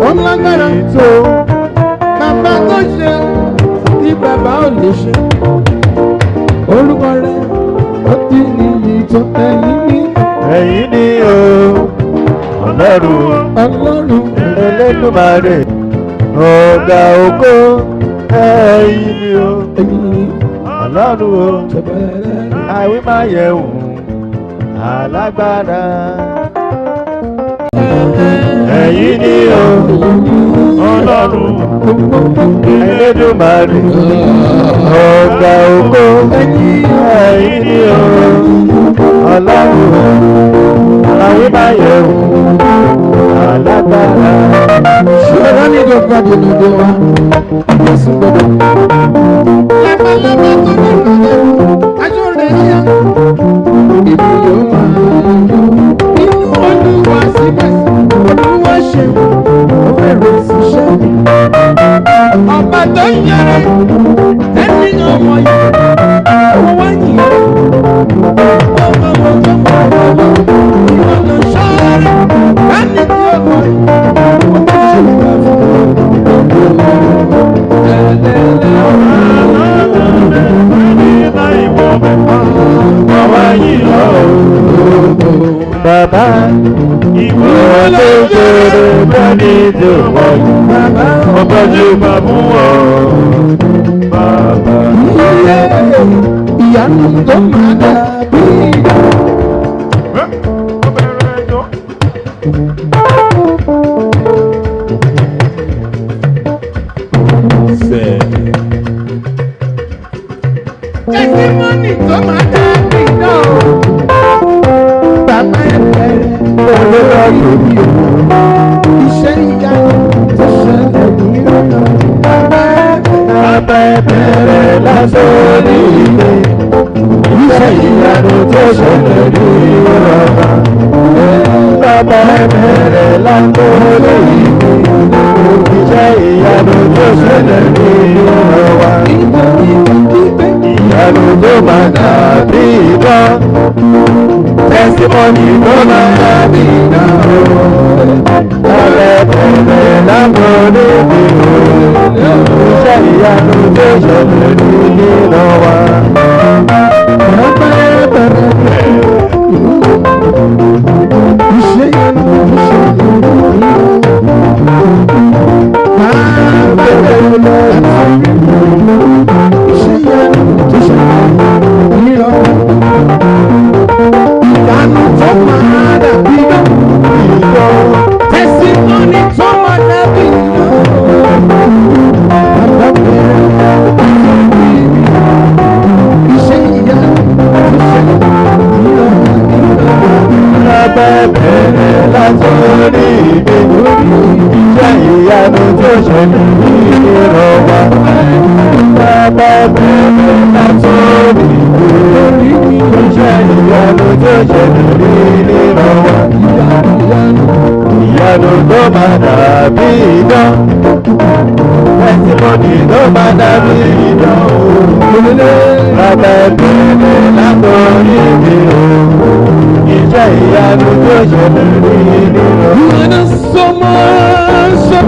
ó lágbára tó. Bàbá tó ṣe tí bàbá ò lè ṣe, orúkọ rẹ̀ ó ti níyì tó. Ẹ̀yin ni o, Ọlọ́run Elédùmarè ọ̀gá ògo. Ẹ̀yin ni o, Ọlọ́run o, àwí máa yẹ̀ wò alágbára. Ẹ̀yin ni o, Ọlọ́run Elédùmarè ọ̀gá ògo. Ẹ̀yin ni o, Ọlọ́run àwí máa yẹ̀ wò alágbára. Ṣọ́ra ní gbogbo àdìmọ̀dé wa, Jésù gbogbo. Lábàlábà tó ní ìrọ̀lẹ́ aṣọ rẹ̀ yá. Ibi yóò máa yọ inú Olúwa síbẹ̀síbẹ̀. Olúwa ṣe ó fẹ́rẹ̀ síṣẹ́ mi. Ọba tó ń yára ẹni ọmọ yìí, ó wá yìí. Ọmọ wọn tó mọ̀ ọ́ ìwọ lọ sọ́ọ́rẹ́ láti tí ó kọ́ yìí. Ó bá ṣe ìgbà fún bàbá ìwọ ló ṣeré bẹ́ẹ̀ni tó wọ́n bàbá ọgbọ́jú bá fún wọn bàbá. Ìyanu tó máa dàbí ìyá. Testimony tó máa dàbí ìyá. Bàbá ẹ̀rẹ̀ olóró yòóbí o. Iṣẹ́ ìyá tó ṣẹlẹ̀ ní ọ̀nà. Bàbá ẹ̀bẹ̀rẹ̀ lásòrí ilé. Iṣẹ́ ìyanu tó ṣẹlẹ̀ ní ọ̀nà. Bàbá ẹ̀bẹ̀rẹ̀ lásòrí ilé. Iṣẹ́ ìyanu tó ṣẹlẹ̀ ní ọ̀nà. Ìyanu tó máa dàbí idán. Testimony tó máa dàbí idán. Ọ̀rẹ́ bẹ̀rẹ̀ lámọ̀ọ́lé mi o. Iṣẹ́ ìyanu tó ṣẹlẹ̀ nínú wa. Ọ̀rẹ́ bẹ̀rẹ̀ iṣẹ́ ìyanu tó ṣẹlẹ̀ nínú wa. Bẹ̀rẹ̀ láti iṣẹ́ ìyanu tó ṣẹlẹ̀ nínú wa. Ìyanu tó máa dàbí idán. Testimony tó máa dàbí idán. Bàbá bẹ̀rẹ̀ iṣẹ́ ìyanu tó ṣẹlẹ̀ nínú wa. Bàbá bẹ̀rẹ̀ látòrí mi. Iṣẹ́ ìyanu tó ṣẹlẹ̀ nínú wa. Bàbá bẹ̀rẹ̀ látòrí mi. Iṣẹ́ ìyanu tó ṣẹlẹ̀ nínú wa. Ìyanu ìyanu tó máa dàbí idán. Testimony tó máa dàbí idán o. Bàbá ìpínlẹ̀ látọ̀rí mi o. Iṣẹ́ ìyanu tó ṣẹlẹ̀ rí nínú. Ìyanu sọmọ sọ.